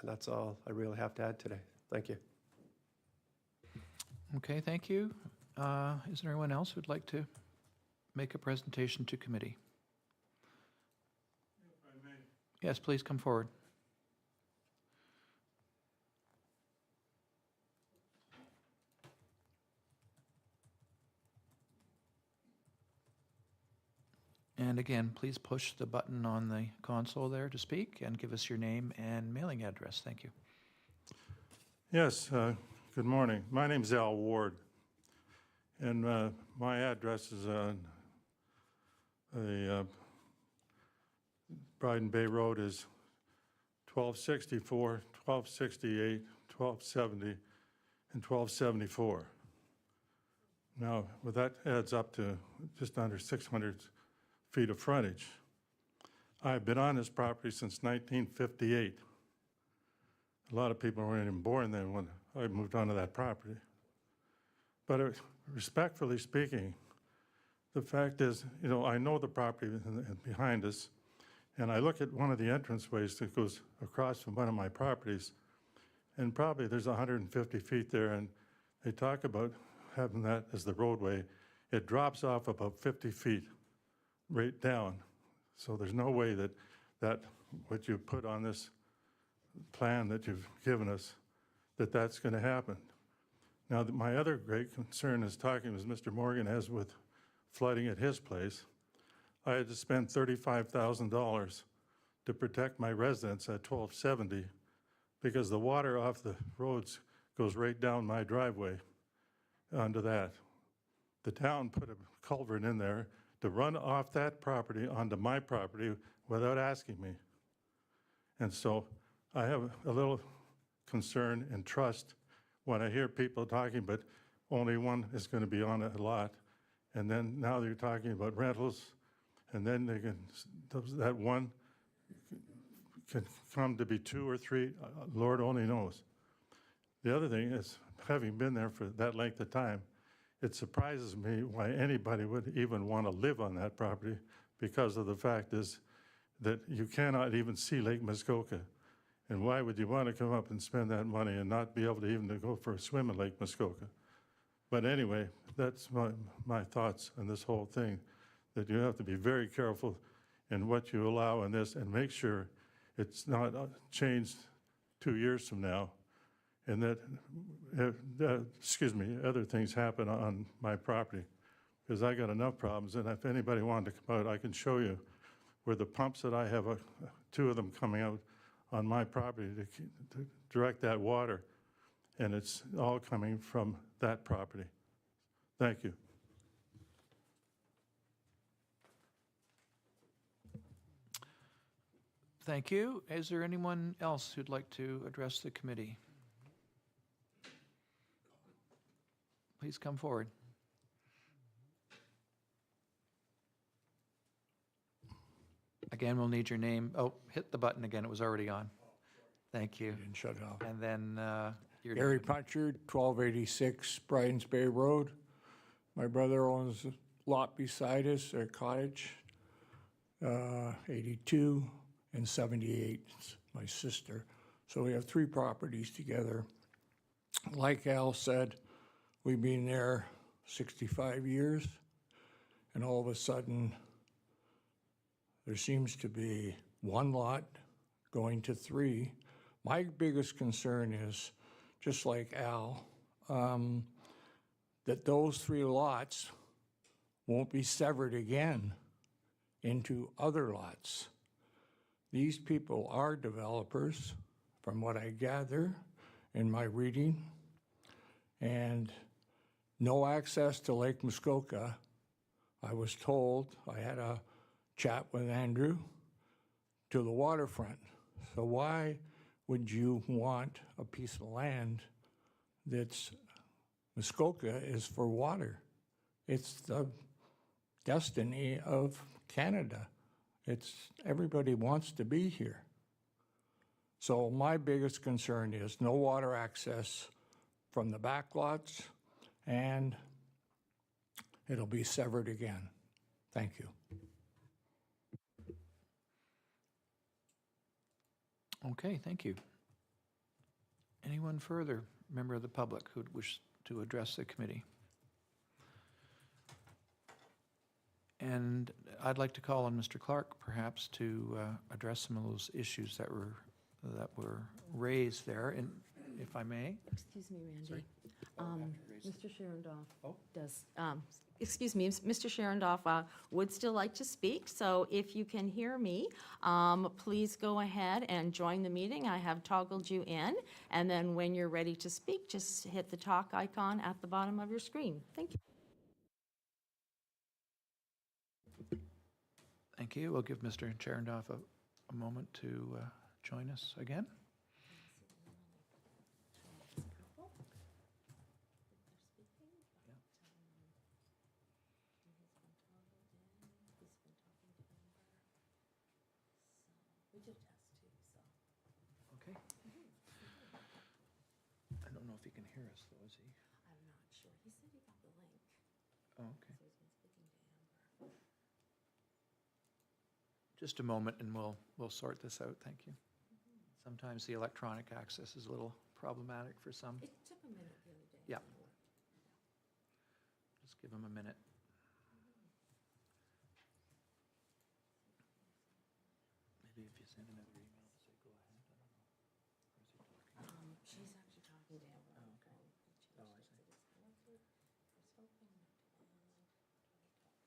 that's all I really have to add today. Thank you. Okay, thank you. Is there anyone else who'd like to make a presentation to committee? If I may. Yes, please come forward. And again, please push the button on the console there to speak and give us your name and mailing address. Thank you. Yes, good morning. My name's Al Ward, and my address is on Bryden Bay Road is 1264, 1268, 1270, and 1274. Now, well, that adds up to just under 600 feet of frontage. I've been on this property since 1958. A lot of people weren't even born then when I moved onto that property. But respectfully speaking, the fact is, you know, I know the property behind us, and I look at one of the entranceways that goes across from one of my properties, and probably there's 150 feet there, and they talk about having that as the roadway. It drops off about 50 feet right down. So there's no way that what you put on this plan that you've given us, that's going to happen. Now, my other great concern is talking, as Mr. Morgan has with flooding at his place. I had to spend $35,000 to protect my residents at 1270 because the water off the roads goes right down my driveway onto that. The town put a culvert in there to run off that property onto my property without asking me. And so I have a little concern and trust when I hear people talking, but only one is going to be on a lot. And then now they're talking about rentals, and then they can, that one can come to be 2 or 3, Lord only knows. The other thing is, having been there for that length of time, it surprises me why anybody would even want to live on that property, because of the fact is that you cannot even see Lake Muskoka. And why would you want to come up and spend that money and not be able to even to go for a swim in Lake Muskoka? But anyway, that's my thoughts on this whole thing, that you have to be very careful in what you allow in this and make sure it's not changed 2 years from now, and that, other things happen on my property, because I got enough problems. And if anybody wanted to come out, I can show you where the pumps that I have, 2 of them coming out on my property to direct that water, and it's all coming from that property. Thank you. Thank you. Is there anyone else who'd like to address the committee? Please come forward. Again, we'll need your name. Oh, hit the button again. It was already on. Thank you. Didn't shut it off. And then your Gary Punchard, 1286 Bryden's Bay Road. My brother owns a lot beside us, a cottage, 82 and 78, my sister. So we have 3 properties together. Like Al said, we've been there 65 years, and all of a sudden, there seems to be 1 lot going to 3. My biggest concern is, just like Al, that those 3 lots won't be severed again into other lots. These people are developers, from what I gather in my reading, and no access to Lake Muskoka. I was told, I had a chat with Andrew, to the waterfront. So why would you want a piece of land that's, Muskoka is for water? It's the destiny of Canada. Everybody wants to be here. So my biggest concern is no water access from the back lots, and it'll be severed again. Thank you. Okay, thank you. Anyone further, member of the public, who'd wish to address the committee? And I'd like to call on Mr. Clark, perhaps, to address some of those issues that were raised there, and if I may. Excuse me, Randy. Mr. Sharondoff does, excuse me, Mr. Sharondoff would still like to speak, so if you can hear me, please go ahead and join the meeting. I have toggled you in, and then when you're ready to speak, just hit the talk icon at the bottom of your screen. Thank you. Thank you. We'll give Mr. Charendoff a moment to join us again. Okay. I don't know if he can hear us, though, is he? I'm not sure. He said he got the link. Oh, okay. So he's been speaking to Amber. Just a moment, and we'll sort this out. Thank you. Sometimes the electronic access is a little problematic for some. It took a minute the other day. Yeah. Just give him a minute. Maybe if you send another email, say go ahead. I don't know. Or is he talking? She's actually talking to Amber. Oh, okay. Oh, I see.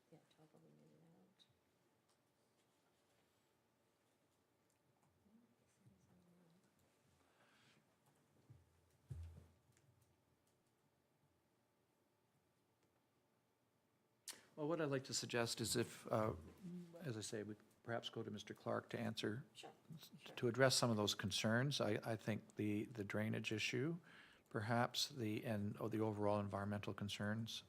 Yeah, toggle the minute out. Well, what I'd like to suggest is if, as I say, we perhaps go to Mr. Clark to answer, Sure. to address some of those concerns. I think the drainage issue, perhaps, the overall environmental concerns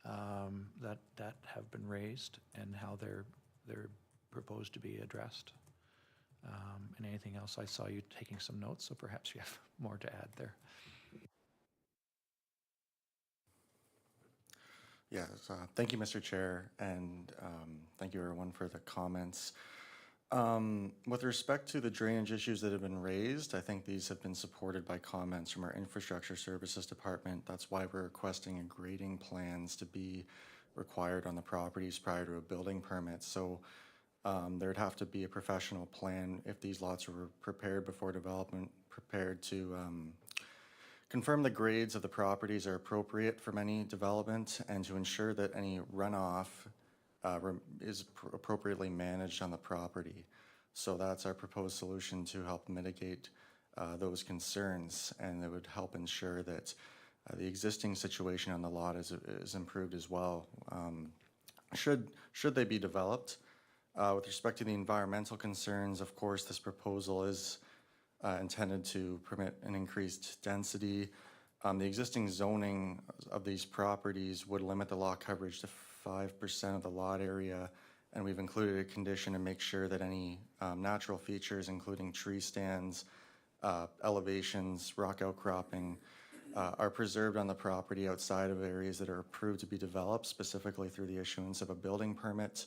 that have been raised and how they're proposed to be addressed. And anything else, I saw you taking some notes, so perhaps you have more to add there. Yes, thank you, Mr. Chair, and thank you, everyone, for the comments. With respect to the drainage issues that have been raised, I think these have been supported by comments from our Infrastructure Services Department. That's why we're requesting a grading plans to be required on the properties prior to a building permit. So there'd have to be a professional plan if these lots were prepared before development, prepared to confirm the grades of the properties are appropriate for any development and to ensure that any runoff is appropriately managed on the property. So that's our proposed solution to help mitigate those concerns, and it would help ensure that the existing situation on the lot is improved as well. Should they be developed? With respect to the environmental concerns, of course, this proposal is intended to permit an increased density. The existing zoning of these properties would limit the lot coverage to 5% of the lot area, and we've included a condition to make sure that any natural features, including tree stands, elevations, rock outcropping, are preserved on the property outside of areas that are approved to be developed, specifically through the issuance of a building permit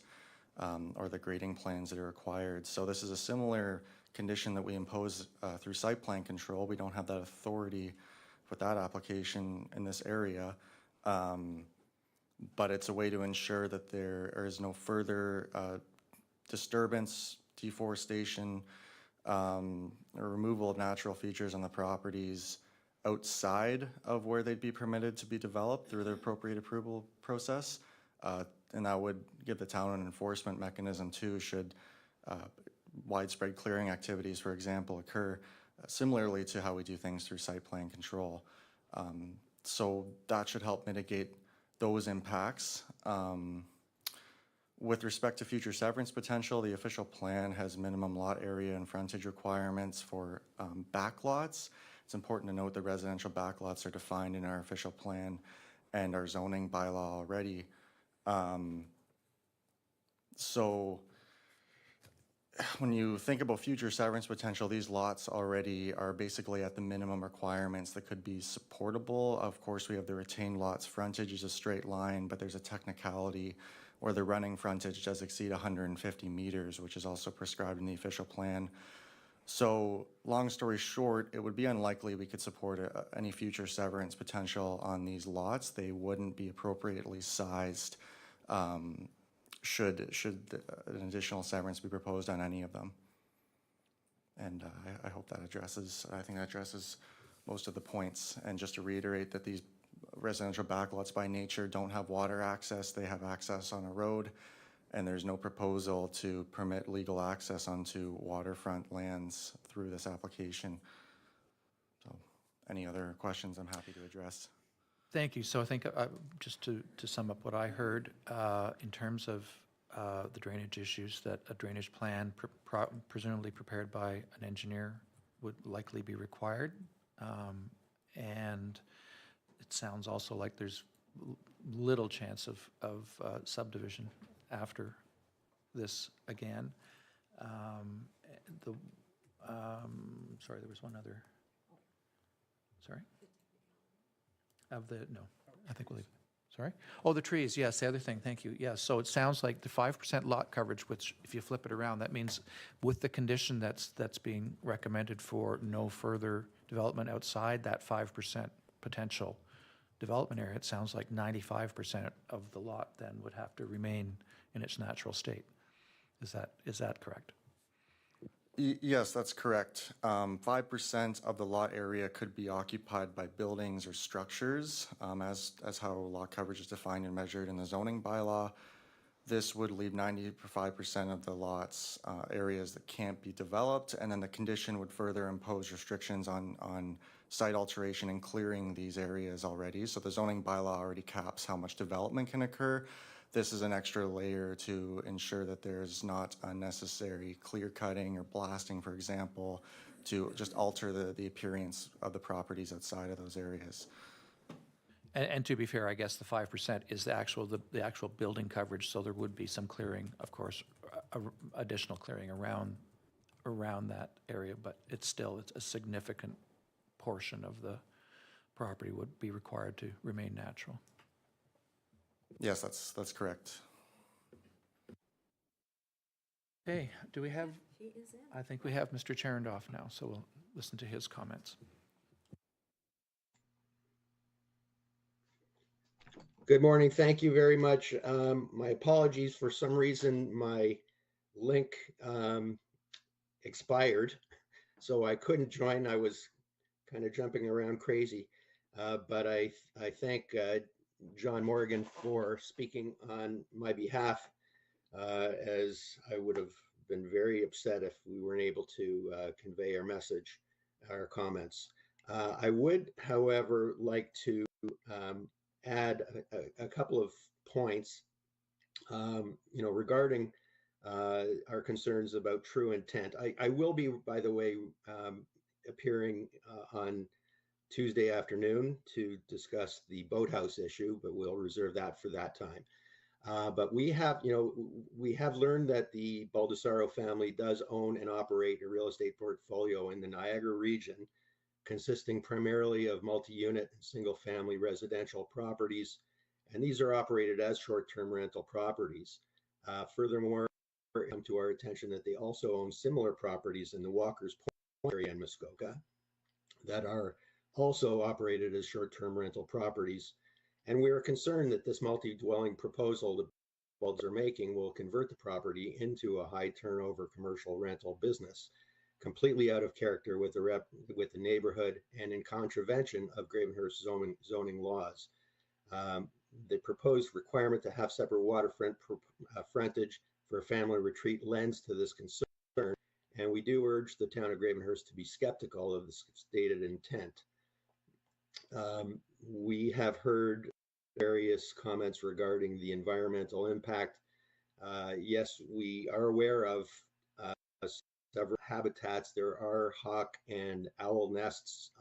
or the grading plans that are required. So this is a similar condition that we impose through site plan control. We don't have that authority with that application in this area, but it's a way to ensure that there is no further disturbance, deforestation, or removal of natural features on the properties outside of where they'd be permitted to be developed through the appropriate approval process. And that would give the town an enforcement mechanism too, should widespread clearing activities, for example, occur, similarly to how we do things through site plan control. So that should help mitigate those impacts. With respect to future severance potential, the official plan has minimum lot area and frontage requirements for backlots. It's important to note that residential backlots are defined in our official plan and our zoning bylaw already. So when you think about future severance potential, these lots already are basically at the minimum requirements that could be supportable. Of course, we have the retained lots frontage is a straight line, but there's a technicality where the running frontage does exceed 150 meters, which is also prescribed in the official plan. So long story short, it would be unlikely we could support any future severance potential on these lots. They wouldn't be appropriately sized should an additional severance be proposed on any of them. And I hope that I think that addresses most of the points. And just to reiterate that these residential backlots by nature don't have water access, they have access on a road, and there's no proposal to permit legal access onto waterfront lands through this application. So any other questions I'm happy to address. Thank you. So I think, just to sum up what I heard, in terms of the drainage issues, that a drainage plan presumably prepared by an engineer would likely be required. And it sounds also like there's little chance of subdivision after this again. Sorry, there was one other. Sorry? No, I think we'll leave it. Sorry? Oh, the trees, yes, the other thing, thank you. Yes, so it sounds like the 5% lot coverage, which if you flip it around, that means with the condition that's being recommended for no further development outside that 5% potential development area, it sounds like 95% of the lot then would have to remain in its natural state. Is that correct? Yes, that's correct. 5% of the lot area could be occupied by buildings or structures, as how lot coverage is defined and measured in the zoning bylaw. This would leave 95% of the lots areas that can't be developed, and then the condition would further impose restrictions on site alteration and clearing these areas already. So the zoning bylaw already caps how much development can occur. This is an extra layer to ensure that there's not unnecessary clear cutting or blasting, for example, to just alter the appearance of the properties outside of those areas. And to be fair, I guess the 5% is the actual building coverage, so there would be some clearing, of course, additional clearing around that area, but it's a significant portion of the property would be required to remain natural. Yes, that's correct. Okay, do we have? He is in. I think we have Mr. Cherndorf now, so we'll listen to his comments. Good morning. Thank you very much. My apologies. For some reason, my link expired, so I couldn't join. I was kind of jumping around crazy, but I thank John Morgan for speaking on my behalf, as I would have been very upset if we weren't able to convey our message, our comments. I would, however, like to add a couple of points, regarding our concerns about true intent. I will be, by the way, appearing on Tuesday afternoon to discuss the boathouse issue, but we'll reserve that for that time. But we have learned that the Baldessaro family does own and operate a real estate portfolio in the Niagara region, consisting primarily of multi-unit and single-family residential properties, and these are operated as short-term rental properties. Furthermore, it came to our attention that they also own similar properties in the Walker's Point area in Muskoka that are also operated as short-term rental properties. And we are concerned that this multi-dwelling proposal the Balds are making will convert the property into a high turnover commercial rental business, completely out of character with the neighborhood and in contravention of Gravenhurst zoning laws. The proposed requirement to have separate waterfront frontage for a family retreat lends to this concern, and we do urge the town of Gravenhurst to be skeptical of the stated intent. We have heard various comments regarding the environmental impact. Yes, we are aware of several habitats. There are hawk and owl nests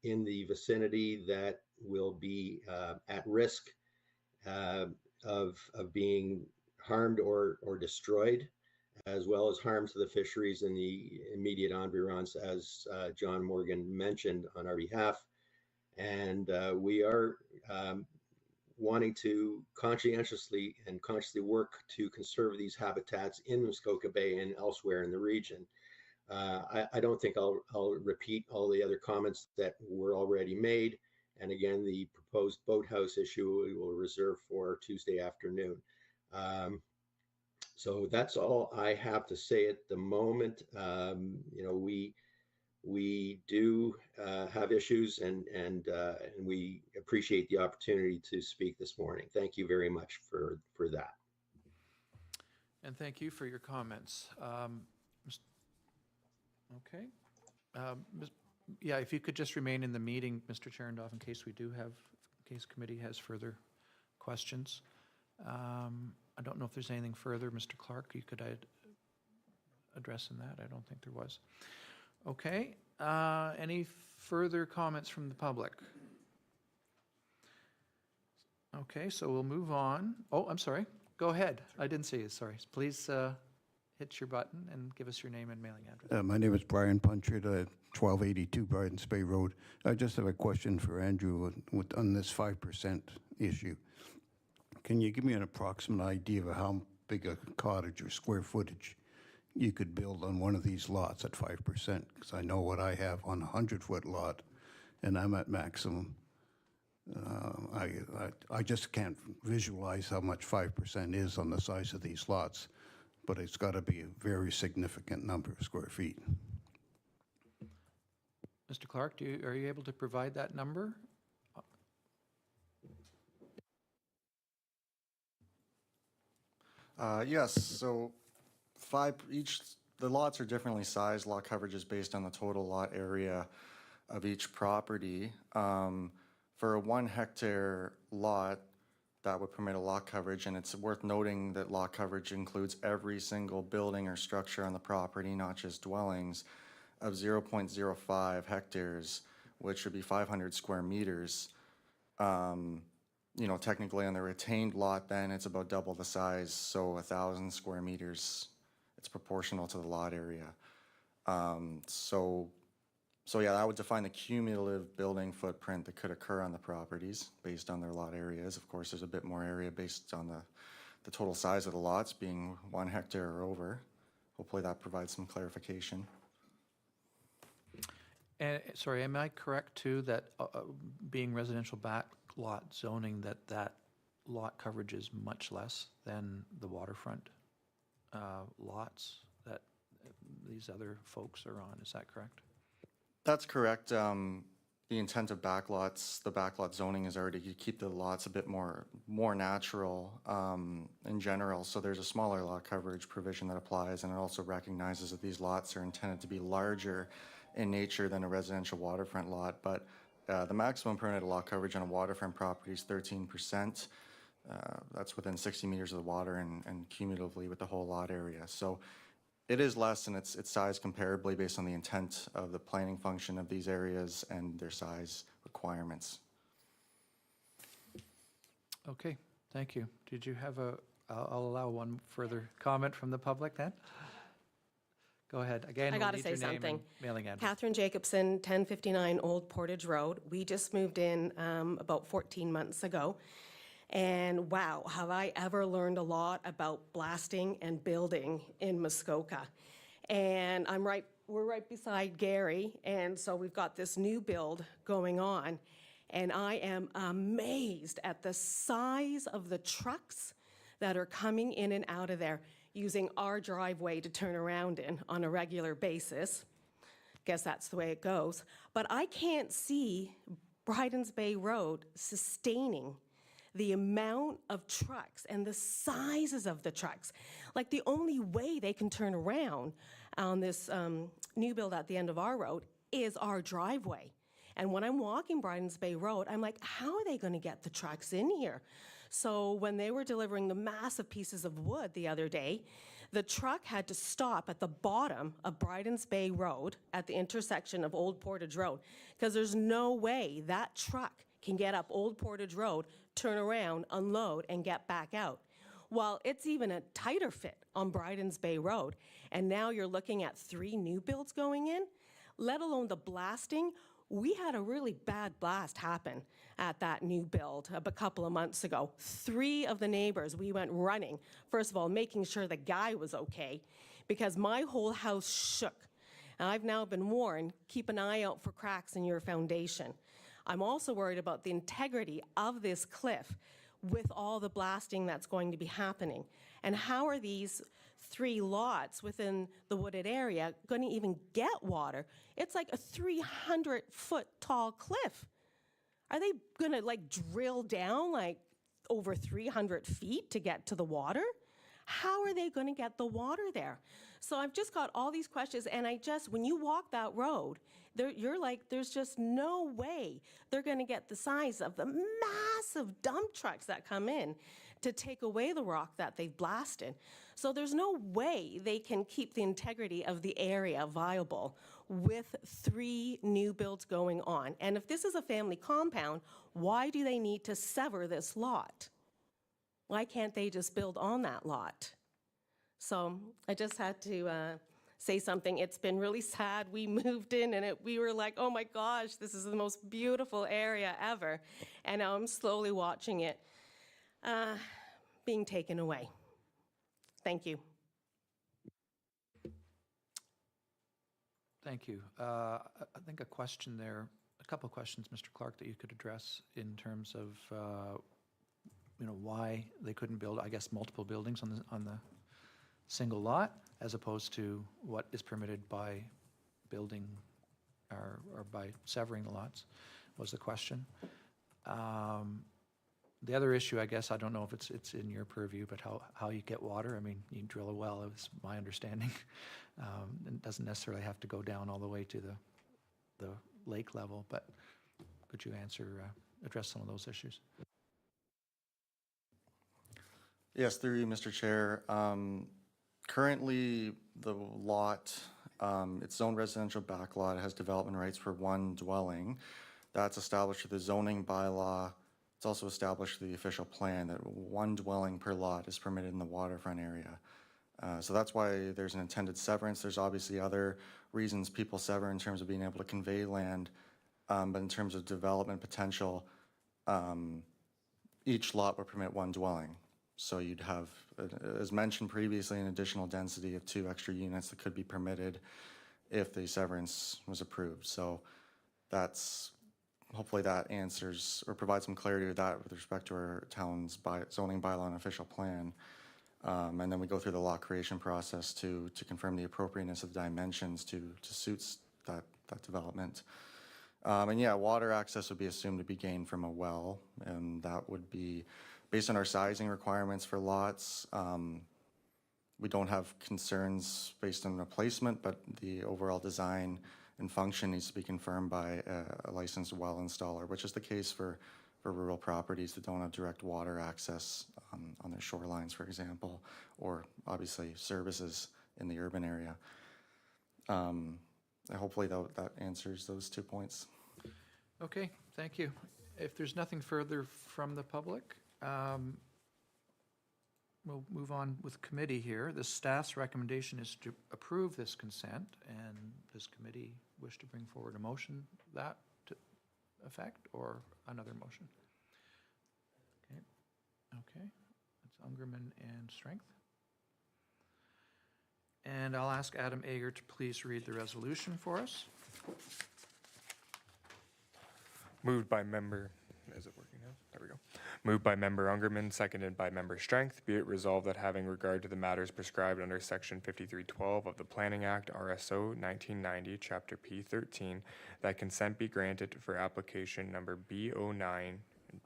in the vicinity that will be at risk of being harmed or destroyed. as well as harm to the fisheries in the immediate environs, as John Morgan mentioned on our behalf. And we are wanting to conscientiously and consciously work to conserve these habitats in Muskoka Bay and elsewhere in the region. I don't think I'll repeat all the other comments that were already made. And again, the proposed boathouse issue we will reserve for Tuesday afternoon. So that's all I have to say at the moment. You know, we do have issues, and we appreciate the opportunity to speak this morning. Thank you very much for that. And thank you for your comments. Okay. Yeah, if you could just remain in the meeting, Mr. Cherndorf, in case committee has further questions. I don't know if there's anything further, Mr. Clark, you could address in that. I don't think there was. Okay. Any further comments from the public? Okay, so we'll move on. Oh, I'm sorry. Go ahead. I didn't see you. Sorry. Please hit your button and give us your name and mailing address. My name is Brian Punchard, 1282 Bridens Bay Road. I just have a question for Andrew on this 5% issue. Can you give me an approximate idea of how big a cottage or square footage you could build on one of these lots at 5%? Because I know what I have on a 100-foot lot, and I'm at maximum. I just can't visualize how much 5% is on the size of these lots, but it's got to be a very significant number of square feet. Mr. Clark, are you able to provide that number? Yes, so the lots are differently sized. Lot coverage is based on the total lot area of each property. For a 1 hectare lot, that would permit a lot coverage, and it's worth noting that lot coverage includes every single building or structure on the property, not just dwellings, of 0.05 hectares, which would be 500 square meters. You know, technically on the retained lot, then it's about double the size, so 1,000 square meters. It's proportional to the lot area. So yeah, that would define the cumulative building footprint that could occur on the properties based on their lot areas. Of course, there's a bit more area based on the total size of the lots being 1 hectare or over. Hopefully that provides some clarification. And sorry, am I correct too that being residential back lot zoning, that lot coverage is much less than the waterfront lots that these other folks are on? Is that correct? That's correct. The intent of backlots, the backlot zoning is already to keep the lots a bit more natural in general. So there's a smaller lot coverage provision that applies, and it also recognizes that these lots are intended to be larger in nature than a residential waterfront lot. But the maximum permitted lot coverage on a waterfront property is 13%. That's within 60 meters of the water and cumulatively with the whole lot area. So it is less in its size comparably based on the intent of the planning function of these areas and their size requirements. Okay, thank you. Did you have I'll allow one further comment from the public then. Go ahead. Again, I we'll gotta need say your name something. and mailing address. Catherine Jacobson, 1059 Old Portage Road. We just moved in about 14 months ago. And wow, have I ever learned a lot about blasting and building in Muskoka. And we're right beside Gary, and so we've got this new build going on. And I am amazed at the size of the trucks that are coming in and out of there, using our driveway to turn around in on a regular basis. Guess that's the way it goes. But I can't see Bridens Bay Road sustaining the amount of trucks and the sizes of the trucks. Like, the only way they can turn around on this new build at the end of our road is our driveway. And when I'm walking Bridens Bay Road, I'm like, how are they going to get the trucks in here? So when they were delivering the massive pieces of wood the other day, the truck had to stop at the bottom of Bridens Bay Road at the intersection of Old Portage Road, because there's no way that truck can get up Old Portage Road, turn around, unload, and get back out. Well, it's even a tighter fit on Bryden's Bay Road. And now you're looking at 3 new builds going in, let alone the blasting. We had a really bad blast happen at that new build a couple of months ago. 3 of the neighbors, we went running, first of all, making sure the guy was okay, because my whole house shook. And I've now been warned, keep an eye out for cracks in your foundation. I'm also worried about the integrity of this cliff with all the blasting that's going to be happening. And how are these 3 lots within the wooded area going to even get water? It's like a 300-foot tall cliff. Are they going to like drill down like over 300 feet to get to the water? How are they going to get the water there? So I've just got all these questions, and when you walk that road, you're like, there's just no way they're going to get the size of the massive dump trucks that come in to take away the rock that they've blasted. So there's no way they can keep the integrity of the area viable with 3 new builds going on. And if this is a family compound, why do they need to sever this lot? Why can't they just build on that lot? So I just had to say something. It's been really sad. We moved in and we were like, oh my gosh, this is the most beautiful area ever. And now I'm slowly watching it being taken away. Thank you. Thank you. I think a couple of questions, Mr. Clark, that you could address in terms of why they couldn't build, I guess, multiple buildings on the single lot, as opposed to what is permitted by building or by severing the lots, was the question. The other issue, I guess, I don't know if it's in your purview, but how you get water. I mean, you drill a well, is my understanding. It doesn't necessarily have to go down all the way to the lake level, but could you address some of those issues? Yes, through you, Mr. Chair. Currently, the lot, it's zoned residential backlot. It has development rights for 1 dwelling. That's established through the zoning bylaw. It's also established through the official plan that 1 dwelling per lot is permitted in the waterfront area. So that's why there's an intended severance. There's obviously other reasons people sever in terms of being able to convey land, but in terms of development potential, each lot would permit 1 dwelling. So you'd have, as mentioned previously, an additional density of 2 extra units that could be permitted if the severance was approved. So hopefully that answers or provides some clarity to that with respect to our town's zoning bylaw and official plan. And then we go through the lot creation process to confirm the appropriateness of the dimensions to suit that development. And yeah, water access would be assumed to be gained from a well, and that would be based on our sizing requirements for lots. We don't have concerns based on replacement, but the overall design and function needs to be confirmed by a licensed well installer, which is the case for rural properties that don't have direct water access on their shorelines, for example, or obviously services in the urban area. Hopefully that answers those 2 points. Okay, thank you. If there's nothing further from the public, we'll move on with committee here. The staff's recommendation is to approve this consent, and does committee wish to bring forward a motion that to effect, or another motion? Okay, that's Ungerman and Strength. And I'll ask Adam Ager to please read the resolution for us. Moved by member, is it working now? There we go. Moved by member Ungerman, seconded by member Strength. Be it resolved that having regard to the matters prescribed under section 5312 of the Planning Act, RSO 1990, chapter P13, that consent be granted for application number B09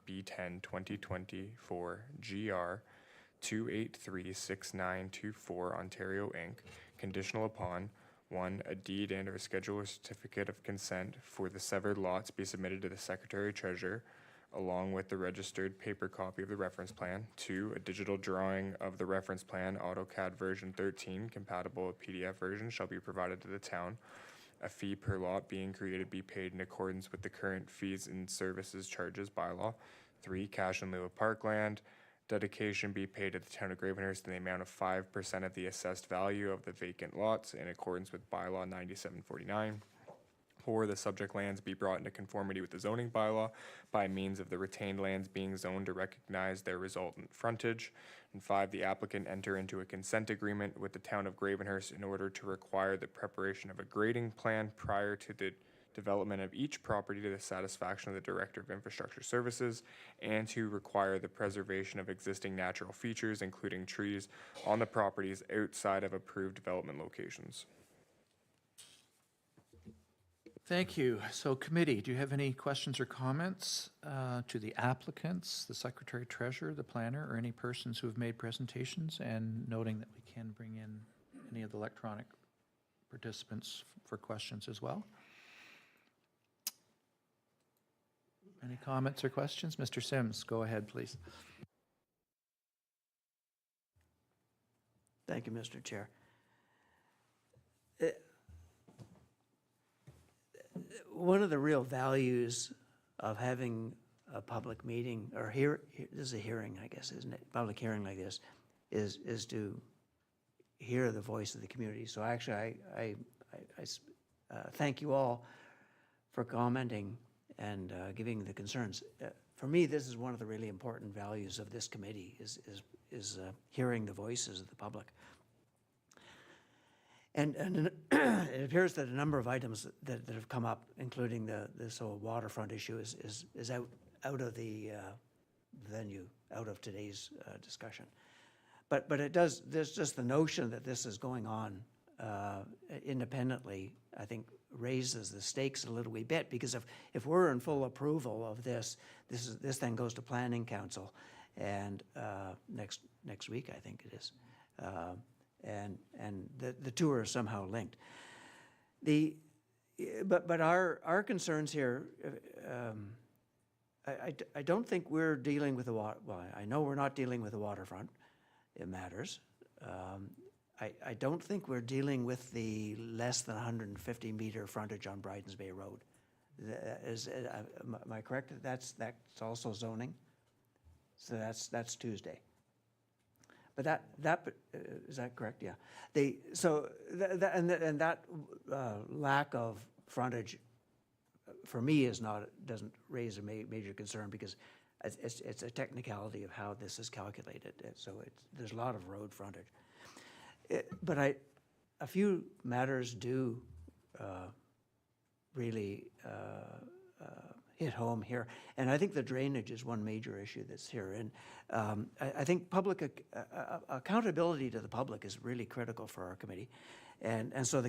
B10 2024 GR 2836924 Ontario Inc., conditional upon 1, a deed and or schedule or certificate of consent for the severed lots be submitted to the Secretary Treasurer, along with the registered paper copy of the reference plan. 2, a digital drawing of the reference plan, AutoCAD version 13, compatible with PDF version, shall be provided to the town. A fee per lot being created be paid in accordance with the current fees and services charges bylaw. 3, cash in lieu of parkland. Dedication be paid to the town of Gravenhurst in the amount of 5% of the assessed value of the vacant lots in accordance with bylaw 9749. 4, the subject lands be brought into conformity with the zoning bylaw by means of the retained lands being zoned to recognize their resultant frontage. And 5, the applicant enter into a consent agreement with the town of Gravenhurst in order to require the preparation of a grading plan prior to the development of each property to the satisfaction of the Director of Infrastructure Services, and to require the preservation of existing natural features, including trees, on the properties outside of approved development locations. Thank you. So committee, do you have any questions or comments to the applicants, the secretary treasurer, the planner, or any persons who have made presentations? And noting that we can bring in any of the electronic participants for questions as well. Any comments or questions? Mr. Sims, go ahead, please. Thank you, Mr. Chair. One of the real values of having a public meeting, or this is a hearing, I guess, isn't it? Public hearing like this is to hear the voice of the community. So actually, I thank you all for commenting and giving the concerns. For me, this is one of the really important values of this committee is hearing the voices of the public. And it appears that a number of items that have come up, including this whole waterfront issue, is out of the venue, out of today's discussion. But there's just the notion that this is going on independently, I think, raises the stakes a little wee bit, because if we're in full approval of this then goes to Planning Council, and next week, I think it is. And the two are somehow linked. But our concerns here, I don't think we're dealing with the water. Well, I know we're not dealing with the waterfront. It matters. I don't think we're dealing with the less than 150 meter frontage on Bridens Bay Road. Am I correct? That's also zoning. So that's Tuesday. But that is that correct? Yeah. That lack of frontage for me doesn't raise a major concern, because it's a technicality of how this is calculated. So there's a lot of road frontage. But a few matters do really hit home here. And I think the drainage is one major issue that's here. And I think public accountability to the public is really critical for our committee. And so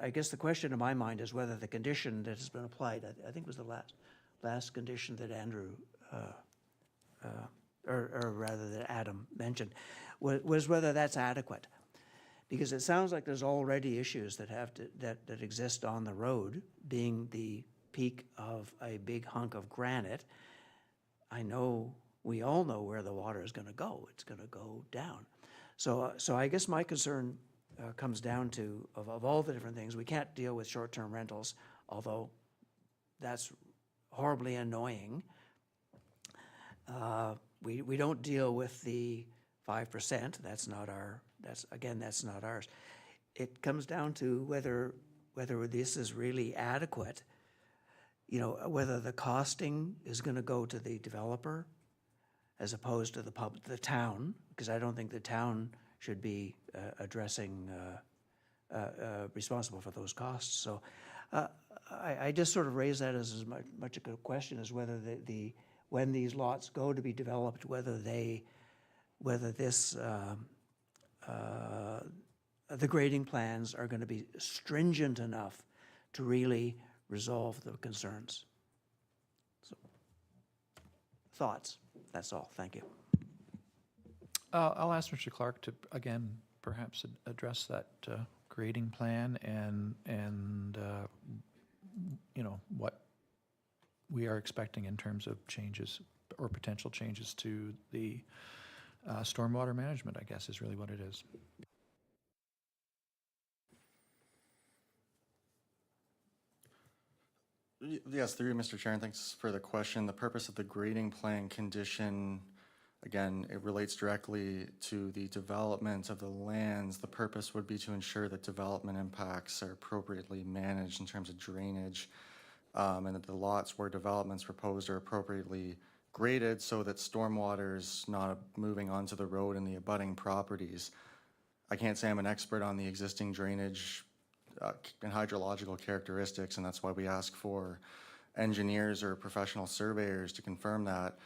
I guess the question in my mind is whether the condition that has been applied, I think was the last condition that Andrew, or rather that Adam mentioned, was whether that's adequate. Because it sounds like there's already issues that exist on the road, being the peak of a big hunk of granite. We all know where the water is going to go. It's going to go down. So I guess my concern comes down to, of all the different things, we can't deal with short-term rentals, although that's horribly annoying. We don't deal with the 5%. That's not ours. It comes down to whether this is really adequate. Whether the costing is going to go to the developer as opposed to the town, because I don't think the town should be responsible for those costs. So I just sort of raise that as much a question as whether when these lots go to be developed, whether the grading plans are going to be stringent enough to really resolve the concerns. So, thoughts? That's all. Thank you. I'll ask Mr. Clark to, again, perhaps address that grading plan and what we are expecting in terms of changes or potential changes to the stormwater management, I guess, is really what it is. Yes, through you, Mr. Chair, and thanks for the question. The purpose of the grading plan condition Again, it relates directly to the development of the lands. The purpose would be to ensure that development impacts are appropriately managed in terms of drainage, and that the lots where developments proposed are appropriately graded so that stormwater is not moving onto the road and the abutting properties. I can't say I'm an expert on the existing drainage and hydrological characteristics, and that's why we ask for engineers or professional surveyors to confirm that.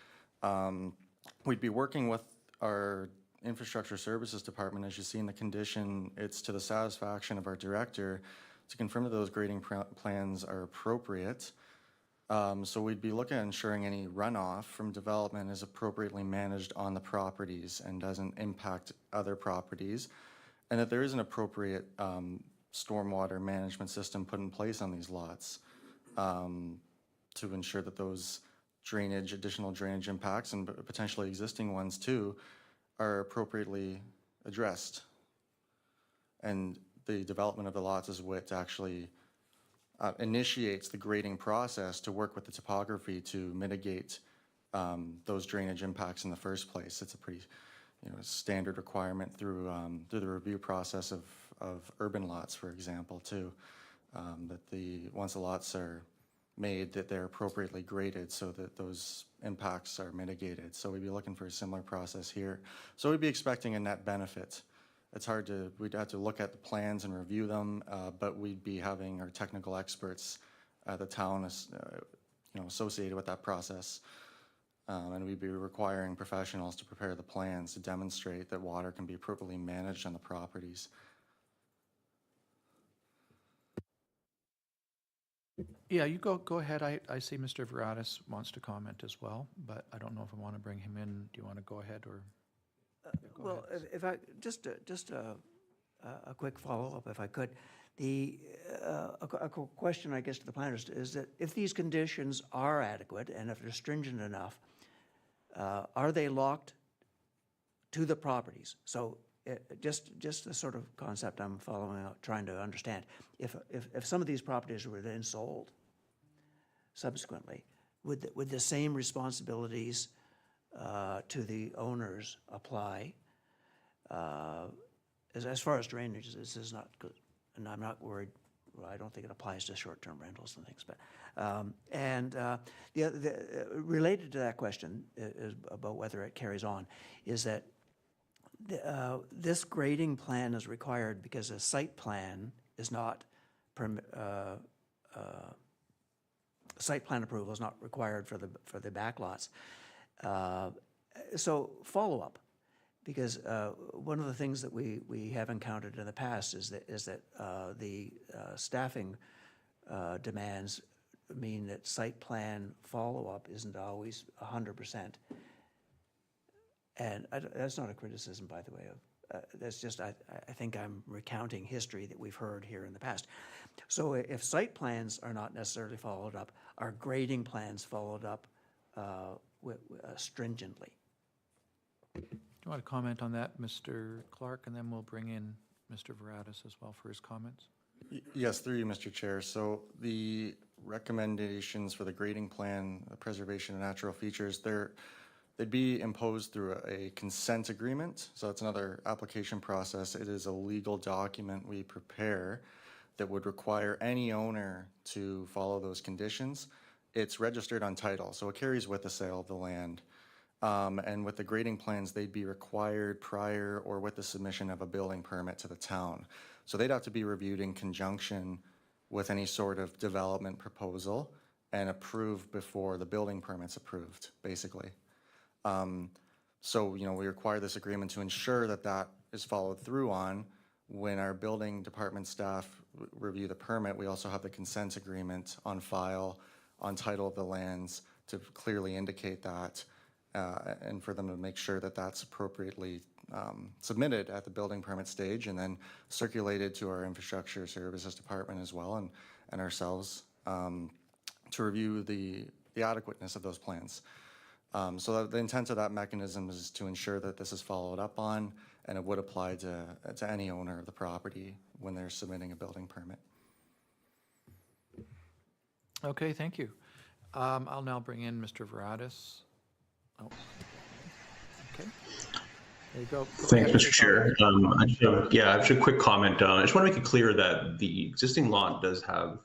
We'd be working with our infrastructure services department. As you see in the condition, it's to the satisfaction of our director to confirm that those grading plans are appropriate. So we'd be looking at ensuring any runoff from development is appropriately managed on the properties and doesn't impact other properties, and that there is an appropriate stormwater management system put in place on these lots to ensure that those additional drainage impacts, and potentially existing ones too, are appropriately addressed. And the development of the lots is what actually initiates the grading process to work with the topography to mitigate those drainage impacts in the first place. It's a pretty standard requirement through the review process of urban lots, for example, too, that once the lots are made, that they're appropriately graded so that those impacts are mitigated. So we'd be looking for a similar process here. So we'd be expecting a net benefit. We'd have to look at the plans and review them, but we'd be having our technical experts at the town associated with that process. And we'd be requiring professionals to prepare the plans to demonstrate that water can be appropriately managed on the properties. Yeah, you go ahead. I see Mr. Veratis wants to comment as well, but I don't know if I want to bring him in. Do you want to go ahead or? Well, if I, just a quick follow-up, if I could. A question, I guess, to the planners is that if these conditions are adequate and if they're stringent enough, are they locked to the properties? So just the sort of concept I'm following out, trying to understand. If some of these properties were then sold subsequently, would the same responsibilities to the owners apply? As far as drainage, this is not good, and I'm not worried. Well, I don't think it applies to short-term rentals and things, but related to that question is about whether it carries on, is that this grading plan is required because a site plan is not site plan approval is not required for the backlots. So follow-up, because one of the things that we have encountered in the past is that the staffing demands mean that site plan follow-up isn't always 100%. And that's not a criticism, by the way. That's just, I think I'm recounting history that we've heard here in the past. So if site plans are not necessarily followed up, are grading plans followed up stringently? Do you want to comment on that, Mr. Clark, and then we'll bring in Mr. Veratis as well for his comments? Yes, through you, Mr. Chair. So the recommendations for the grading plan, the preservation of natural features, they'd be imposed through a consent agreement. So it's another application process. It is a legal document we prepare that would require any owner to follow those conditions. It's registered on title, so it carries with the sale of the land. And with the grading plans, they'd be required prior or with the submission of a building permit to the town. So they'd have to be reviewed in conjunction with any sort of development proposal and approved before the building permit's approved, basically. So, we require this agreement to ensure that that is followed through on. When our building department staff review the permit, we also have the consent agreement on file on title of the lands to clearly indicate that, and for them to make sure that that's appropriately submitted at the building permit stage and then circulated to our infrastructure services department as well and ourselves to review the adequateness of those plans. So the intent of that mechanism is to ensure that this is followed up on, and it would apply to any owner of the property when they're submitting a building permit. Okay, thank you. I'll now bring in Mr. Veratis. Oh. Okay. There you go. Go Thanks, ahead, Mr. Chair. I just have a quick comment. I just want to make it clear that the existing lot does have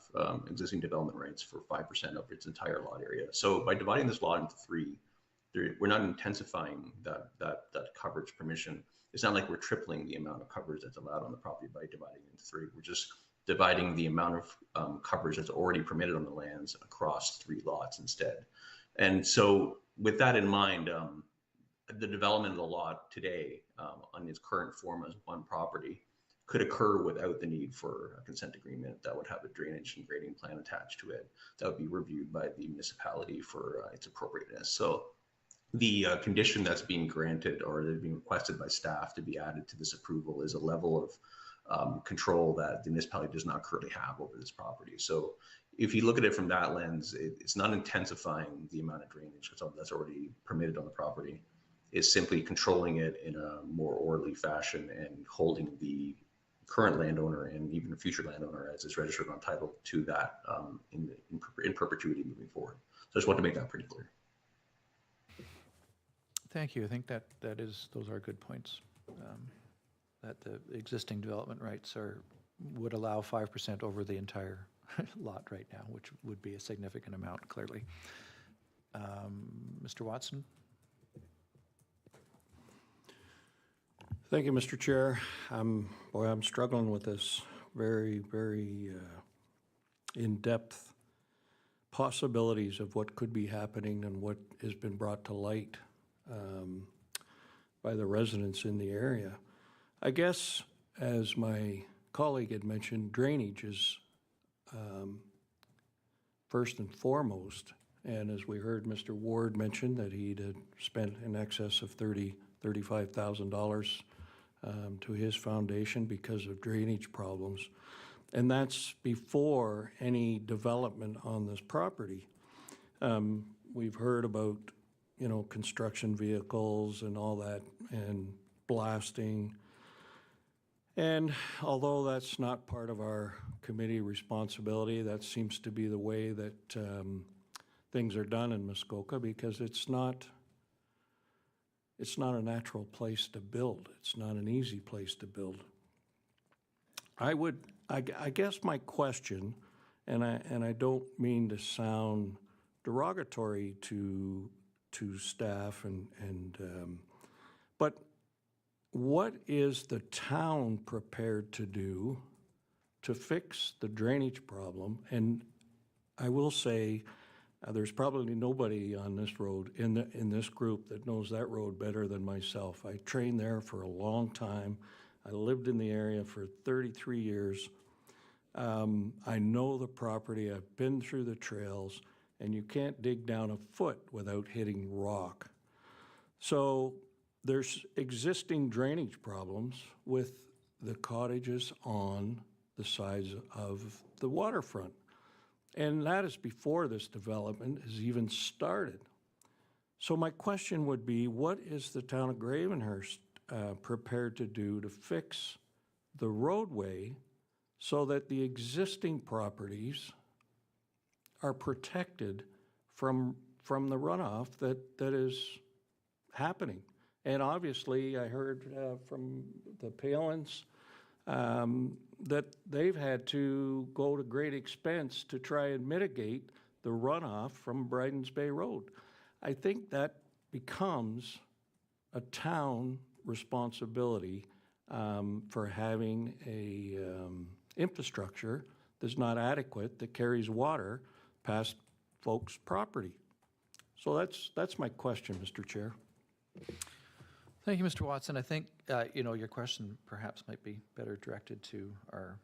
existing development rights for 5% of its entire lot area. So by dividing this lot into three, we're not intensifying that coverage permission. It's not like we're tripling the amount of coverage that's allowed on the property by dividing it into three. We're just dividing the amount of coverage that's already permitted on the lands across 3 lots instead. And so with that in mind, the development of the lot today on its current form as one property could occur without the need for a consent agreement that would have a drainage and grading plan attached to it that would be reviewed by the municipality for its appropriateness. So the condition that's being granted or that's being requested by staff to be added to this approval is a level of control that the municipality does not currently have over this property. So if you look at it from that lens, it's not intensifying the amount of drainage that's already permitted on the property. It's simply controlling it in a more orderly fashion and holding the current landowner and even the future landowner as is registered on title to that in perpetuity moving forward. So I just want to make that pretty clear. Thank you. I think those are good points. That the existing development rights would allow 5% over the entire lot right now, which would be a significant amount, clearly. Mr. Watson? Thank you, Mr. Chair. Boy, I'm struggling with this very, very in-depth possibilities of what could be happening and what has been brought to light by the residents in the area. I guess, as my colleague had mentioned, drainage is first and foremost. And as we heard Mr. Ward mention that he'd had spent in excess of $35,000 to his foundation because of drainage problems. And that's before any development on this property. We've heard about, construction vehicles and all that and blasting. And although that's not part of our committee responsibility, that seems to be the way that things are done in Muskoka because it's not a natural place to build. It's not an easy place to build. I guess my question, and I don't mean to sound derogatory to staff but what is the town prepared to do to fix the drainage problem? And I will say, there's probably nobody on this road, in this group, that knows that road better than myself. I trained there for a long time. I lived in the area for 33 years. I know the property. I've been through the trails, and you can't dig down a foot without hitting rock. So there's existing drainage problems with the cottages on the sides of the waterfront. And that is before this development has even started. So my question would be, what is the town of Gravenhurst prepared to do to fix the roadway so that the existing properties are protected from the runoff that is happening? And obviously, I heard from the Palins that they've had to go to great expense to try and mitigate the runoff from Bridens Bay Road. I think that becomes a town responsibility for having a infrastructure that's not adequate, that carries water past folks' property. So that's my question, Mr. Chair. Thank you, Mr. Watson. I think, your question perhaps might be better directed to our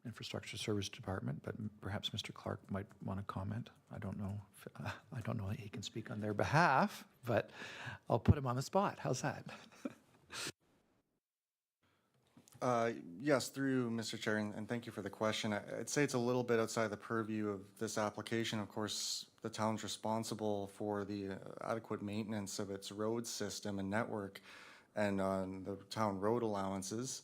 Infrastructure Service Department, but perhaps Mr. Clark might want to comment. I don't know that he can speak on their behalf, but I'll put him on the spot. How's that? Yes, through Mr. Chair, and thank you for the question. I'd say it's a little bit outside the purview of this application. Of course, the town's responsible for the adequate maintenance of its road system and network and on the town road allowances.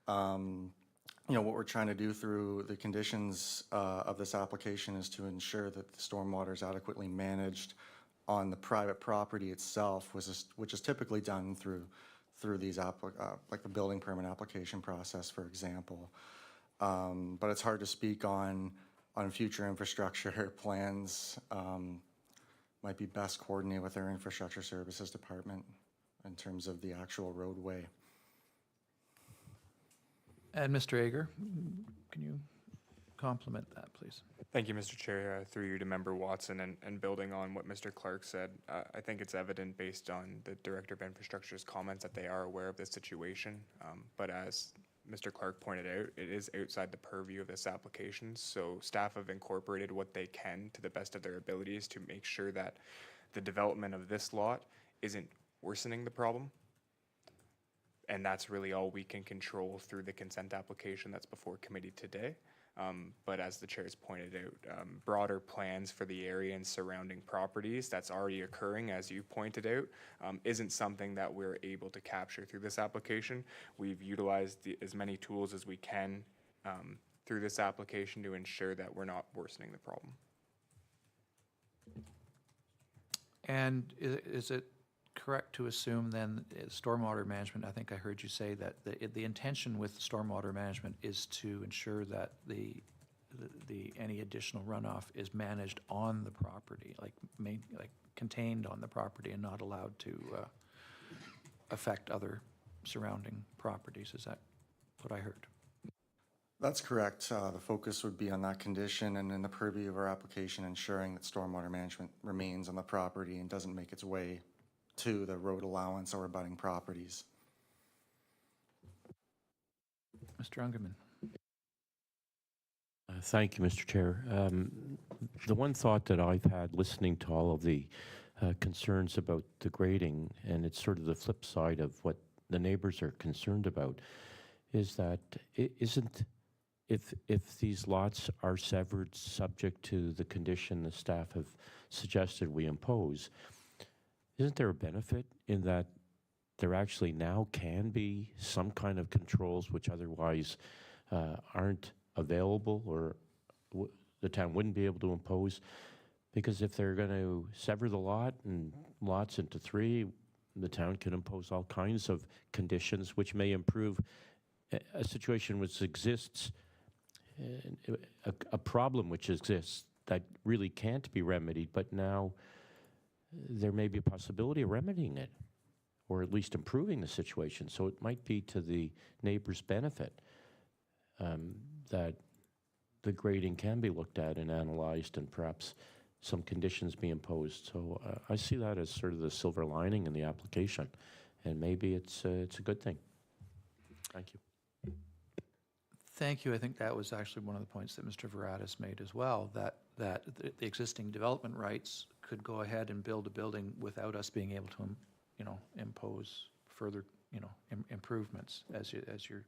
What we're trying to do through the conditions of this application is to ensure that the stormwater is adequately managed on the private property itself, which is typically done through these like the building permit application process, for example. But it's hard to speak on future infrastructure plans. Might be best coordinated with our infrastructure services department in terms of the actual roadway. And Mr. Ager, can you complement that, please? Thank you, Mr. Chair. Through you to Member Watson, and building on what Mr. Clark said, I think it's evident based on the Director of Infrastructure's comments that they are aware of this situation. But as Mr. Clark pointed out, it is outside the purview of this application, so staff have incorporated what they can to the best of their abilities to make sure that the development of this lot isn't worsening the problem. And that's really all we can control through the consent application that's before committee today. But as the chair's pointed out, broader plans for the area and surrounding properties that's already occurring, as you pointed out, isn't something that we're able to capture through this application. We've utilized as many tools as we can through this application to ensure that we're not worsening the problem. And is it correct to assume then stormwater management, I think I heard you say that the intention with stormwater management is to ensure that the any additional runoff is managed on the property, like contained on the property and not allowed to affect other surrounding properties. Is that what I heard? That's correct. The focus would be on that condition and in the purview of our application, ensuring that stormwater management remains on the property and doesn't make its way to the road allowance or abutting properties. Mr. Ungerman. Thank you, Mr. Chair. The one thought that I've had listening to all of the concerns about the grading, and it's sort of the flip side of what the neighbors are concerned about, is that if these lots are severed subject to the condition the staff have suggested we impose, isn't there a benefit in that there actually now can be some kind of controls which otherwise aren't available or the town wouldn't be able to impose? Because if they're going to sever the lot and lots into three, the town can impose all kinds of conditions which may improve a situation which exists, a problem which exists that really can't be remedied, but now there may be a possibility of remedying it, or at least improving the situation. So it might be to the neighbor's benefit that the grading can be looked at and analyzed, and perhaps some conditions be imposed. So I see that as sort of the silver lining in the application, and maybe it's a good thing. Thank you. Thank you. I think that was actually one of the points that Mr. Veratis made as well, that the existing development rights could go ahead and build a building without us being able to, impose further, improvements as you're.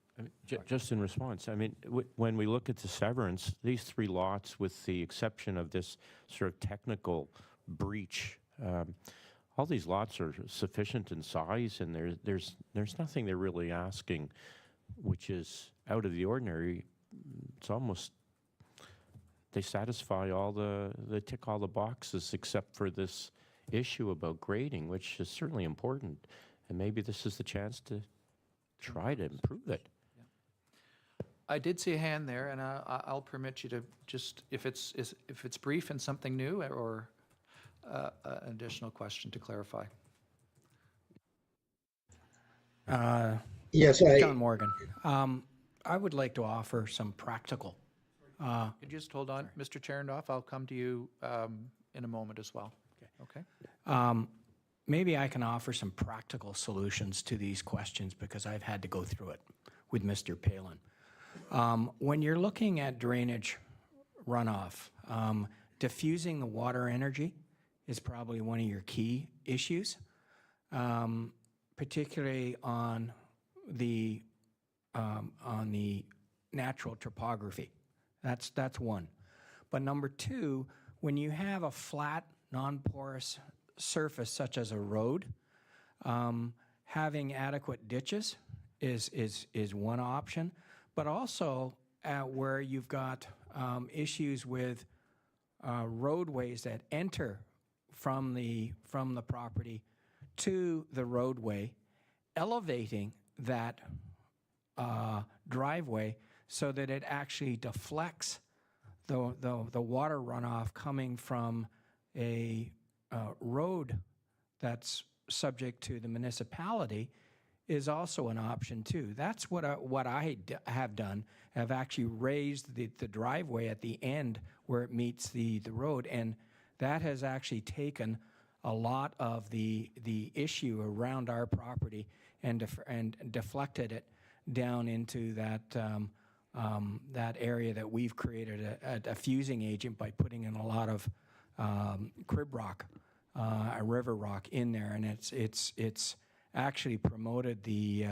Just in response, I mean, when we look at the severance, these three lots, with the exception of this sort of technical breach, all these lots are sufficient in size, and there's nothing they're really asking which is out of the ordinary. It's almost, they satisfy they tick all the boxes except for this issue about grading, which is certainly important. And maybe this is the chance to try to improve it. I did see a hand there, and I'll permit you to just, if it's brief and something new, or an additional question to clarify. Yes, John Morgan. I would like to offer some practical. Could you just hold on, Mr. Chernoff? I'll come to you in a moment as well. Okay. Maybe I can offer some practical solutions to these questions, because I've had to go through it with Mr. Palin. When you're looking at drainage runoff, diffusing the water energy is probably one of your key issues, particularly on the natural topography. That's one. But number two, when you have a flat, non-porous surface such as a road, having adequate ditches is one option. But also where you've got issues with roadways that enter from the property to the roadway, elevating that driveway so that it actually deflects the water runoff coming from a road that's subject to the municipality is also an option too. That's what I have done. Have actually raised the driveway at the end where it meets the road, and that has actually taken a lot of the issue around our property and deflected it down into that that area that we've created a fusing agent by putting in a lot of crib rock, a river rock in there, and it's actually promoted the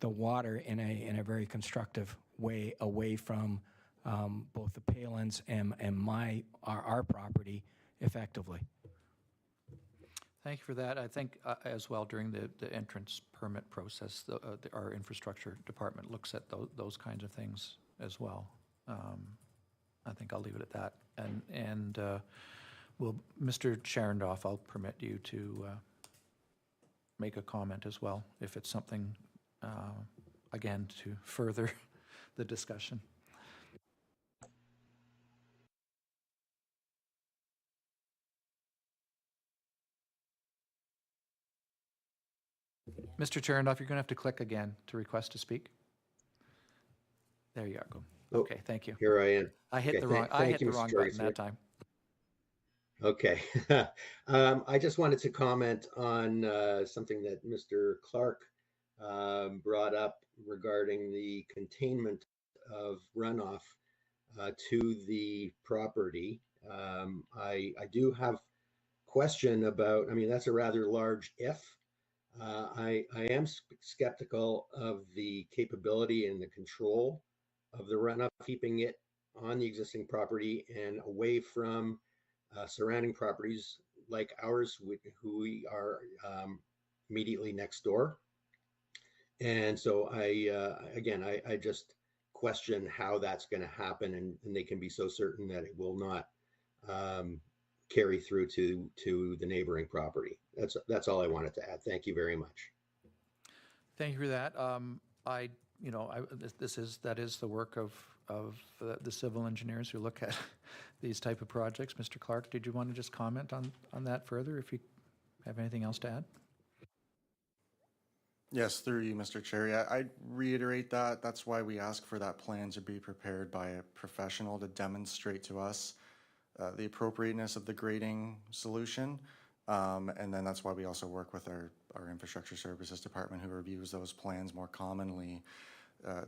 water in a very constructive way away from both the Palins and our property effectively. Thank you for that. I think as well during the entrance permit process, our infrastructure department looks at those kinds of things as well. I think I'll leave it at that. And Mr. Sharondoff, I'll permit you to make a comment as well, if it's something, again, to further the discussion. Mr. Charandoff, you're going to have to click again to request to speak. There you go. Okay, thank you. Here I am. I hit the wrong. I hit the wrong button that time. Okay. I just wanted to comment on something that Mr. Clark brought up regarding the containment of runoff to the property. I do have question about, I mean, that's a rather large if. I am skeptical of the capability and the control of the runoff, keeping it on the existing property and away from surrounding properties like ours, who we are immediately next door. And so I just question how that's going to happen, and they can be so certain that it will not carry through to the neighboring property. That's all I wanted to add. Thank you very much. Thank you for that. That is the work of the civil engineers who look at these type of projects. Mr. Clark, did you want to just comment on that further, if you have anything else to add? Yes, through you, Mr. Chair. I reiterate that. That's why we ask for that plan to be prepared by a professional to demonstrate to us the appropriateness of the grading solution. And then that's why we also work with our infrastructure services department, who reviews those plans more commonly,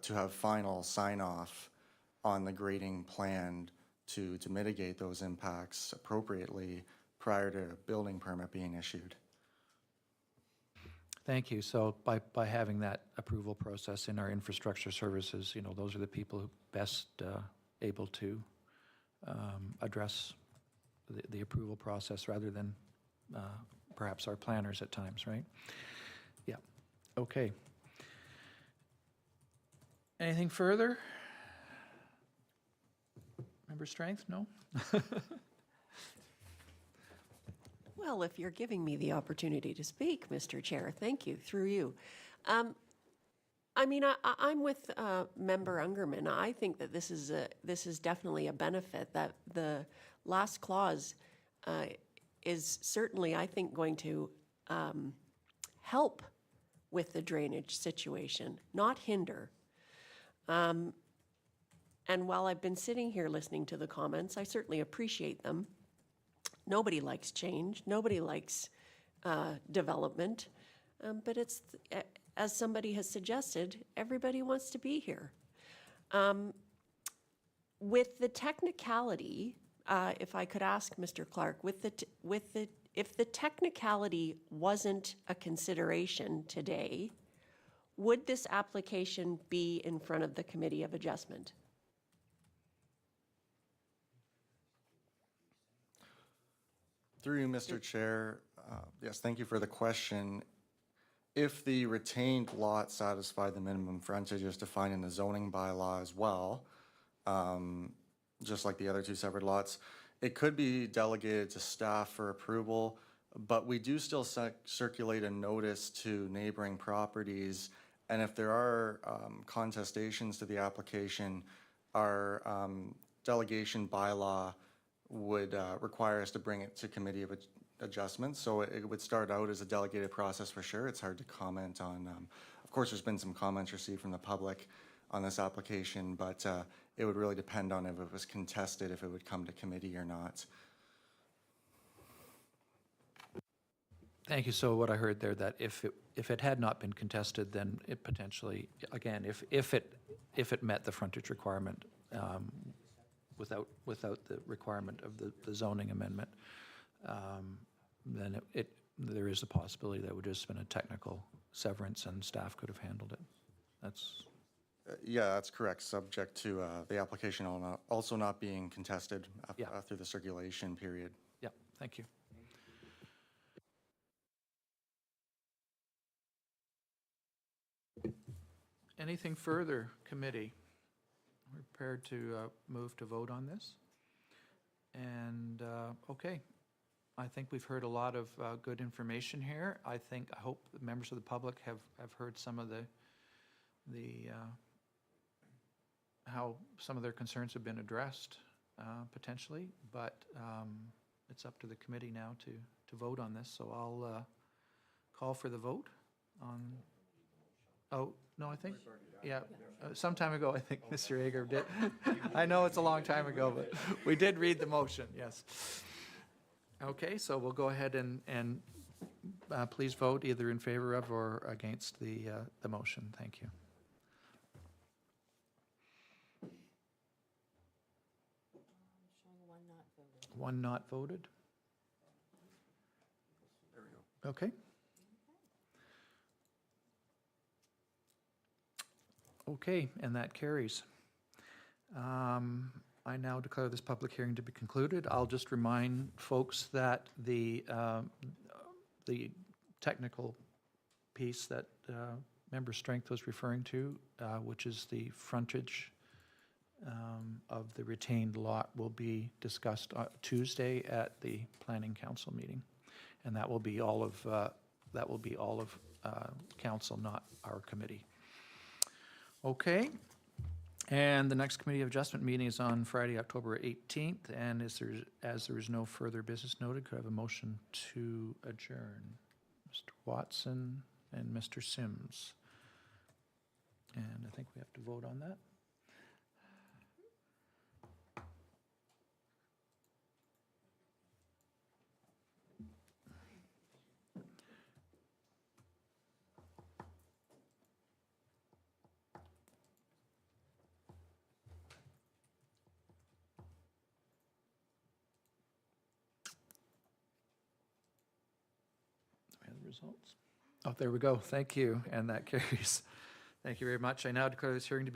to have final sign-off on the grading plan to mitigate those impacts appropriately prior to a building permit being issued. Thank you. So by having that approval process in our infrastructure services, those are the people who best able to address the approval process rather than perhaps our planners at times, right? Yeah. Okay. Anything further? Member Strength? No? Well, if you're giving me the opportunity to speak, Mr. Chair, thank you, through you. I'm with Member Ungerman. I think that this is definitely a benefit, that the last clause is certainly, I think, going to help with the drainage situation, not hinder. And while I've been sitting here listening to the comments, I certainly appreciate them. Nobody likes change. Nobody likes development. But it's, as somebody has suggested, everybody wants to be here. With the technicality, if I could ask Mr. Clark, if the technicality wasn't a consideration today, would this application be in front of the Committee of Adjustment? Through you, Mr. Chair, yes, thank you for the question. If the retained lot satisfied the minimum frontage as defined in the zoning bylaw as well, just like the other two separate lots, It could be delegated to staff for approval, but we do still circulate a notice to neighboring properties. And if there are contestations to the application, our delegation bylaw would require us to bring it to committee of adjustments. So it would start out as a delegated process for sure. It's hard to comment on. Of course, there's been some comments received from the public on this application, but it would really depend on if it was contested, if it would come to committee or not. Thank you. So what I heard there, that if it had not been contested, then it potentially, again, if it met the frontage requirement without the requirement of the zoning amendment, then there is a possibility that would just have been a technical severance and staff could have handled it. That's. Yeah, that's correct, subject to the application also not being contested through the circulation period. Yeah, thank you. Anything further, committee? We're prepared to move to vote on this. And, okay, I think we've heard a lot of good information here. I hope the members of the public have heard some of how some of their concerns have been addressed, potentially, but it's up to the committee now to vote on this. So I'll call for the vote on, oh, no, I think, yeah, some time ago, I think Mr. Ager did. I know it's a long time ago, but we did read the motion, yes. Okay, so we'll go ahead and please vote either in favor of or against the motion. Thank you. One not voted. There we go. Okay. Okay, and that carries. I now declare this public hearing to be concluded. I'll just remind folks that the technical piece that Member Strength was referring to, which is the frontage of the retained lot, will be discussed Tuesday at the Planning Council meeting, and that will be all of council, not our committee. Okay, and the next Committee of Adjustment meeting is on Friday, October 18th, and as there is no further business noted, could I have a motion to adjourn? Mr. Watson and Mr. Sims. And I think we have to vote on that. Results. Oh, there we go. Thank you. And that carries. Thank you very much. I now declare this hearing to be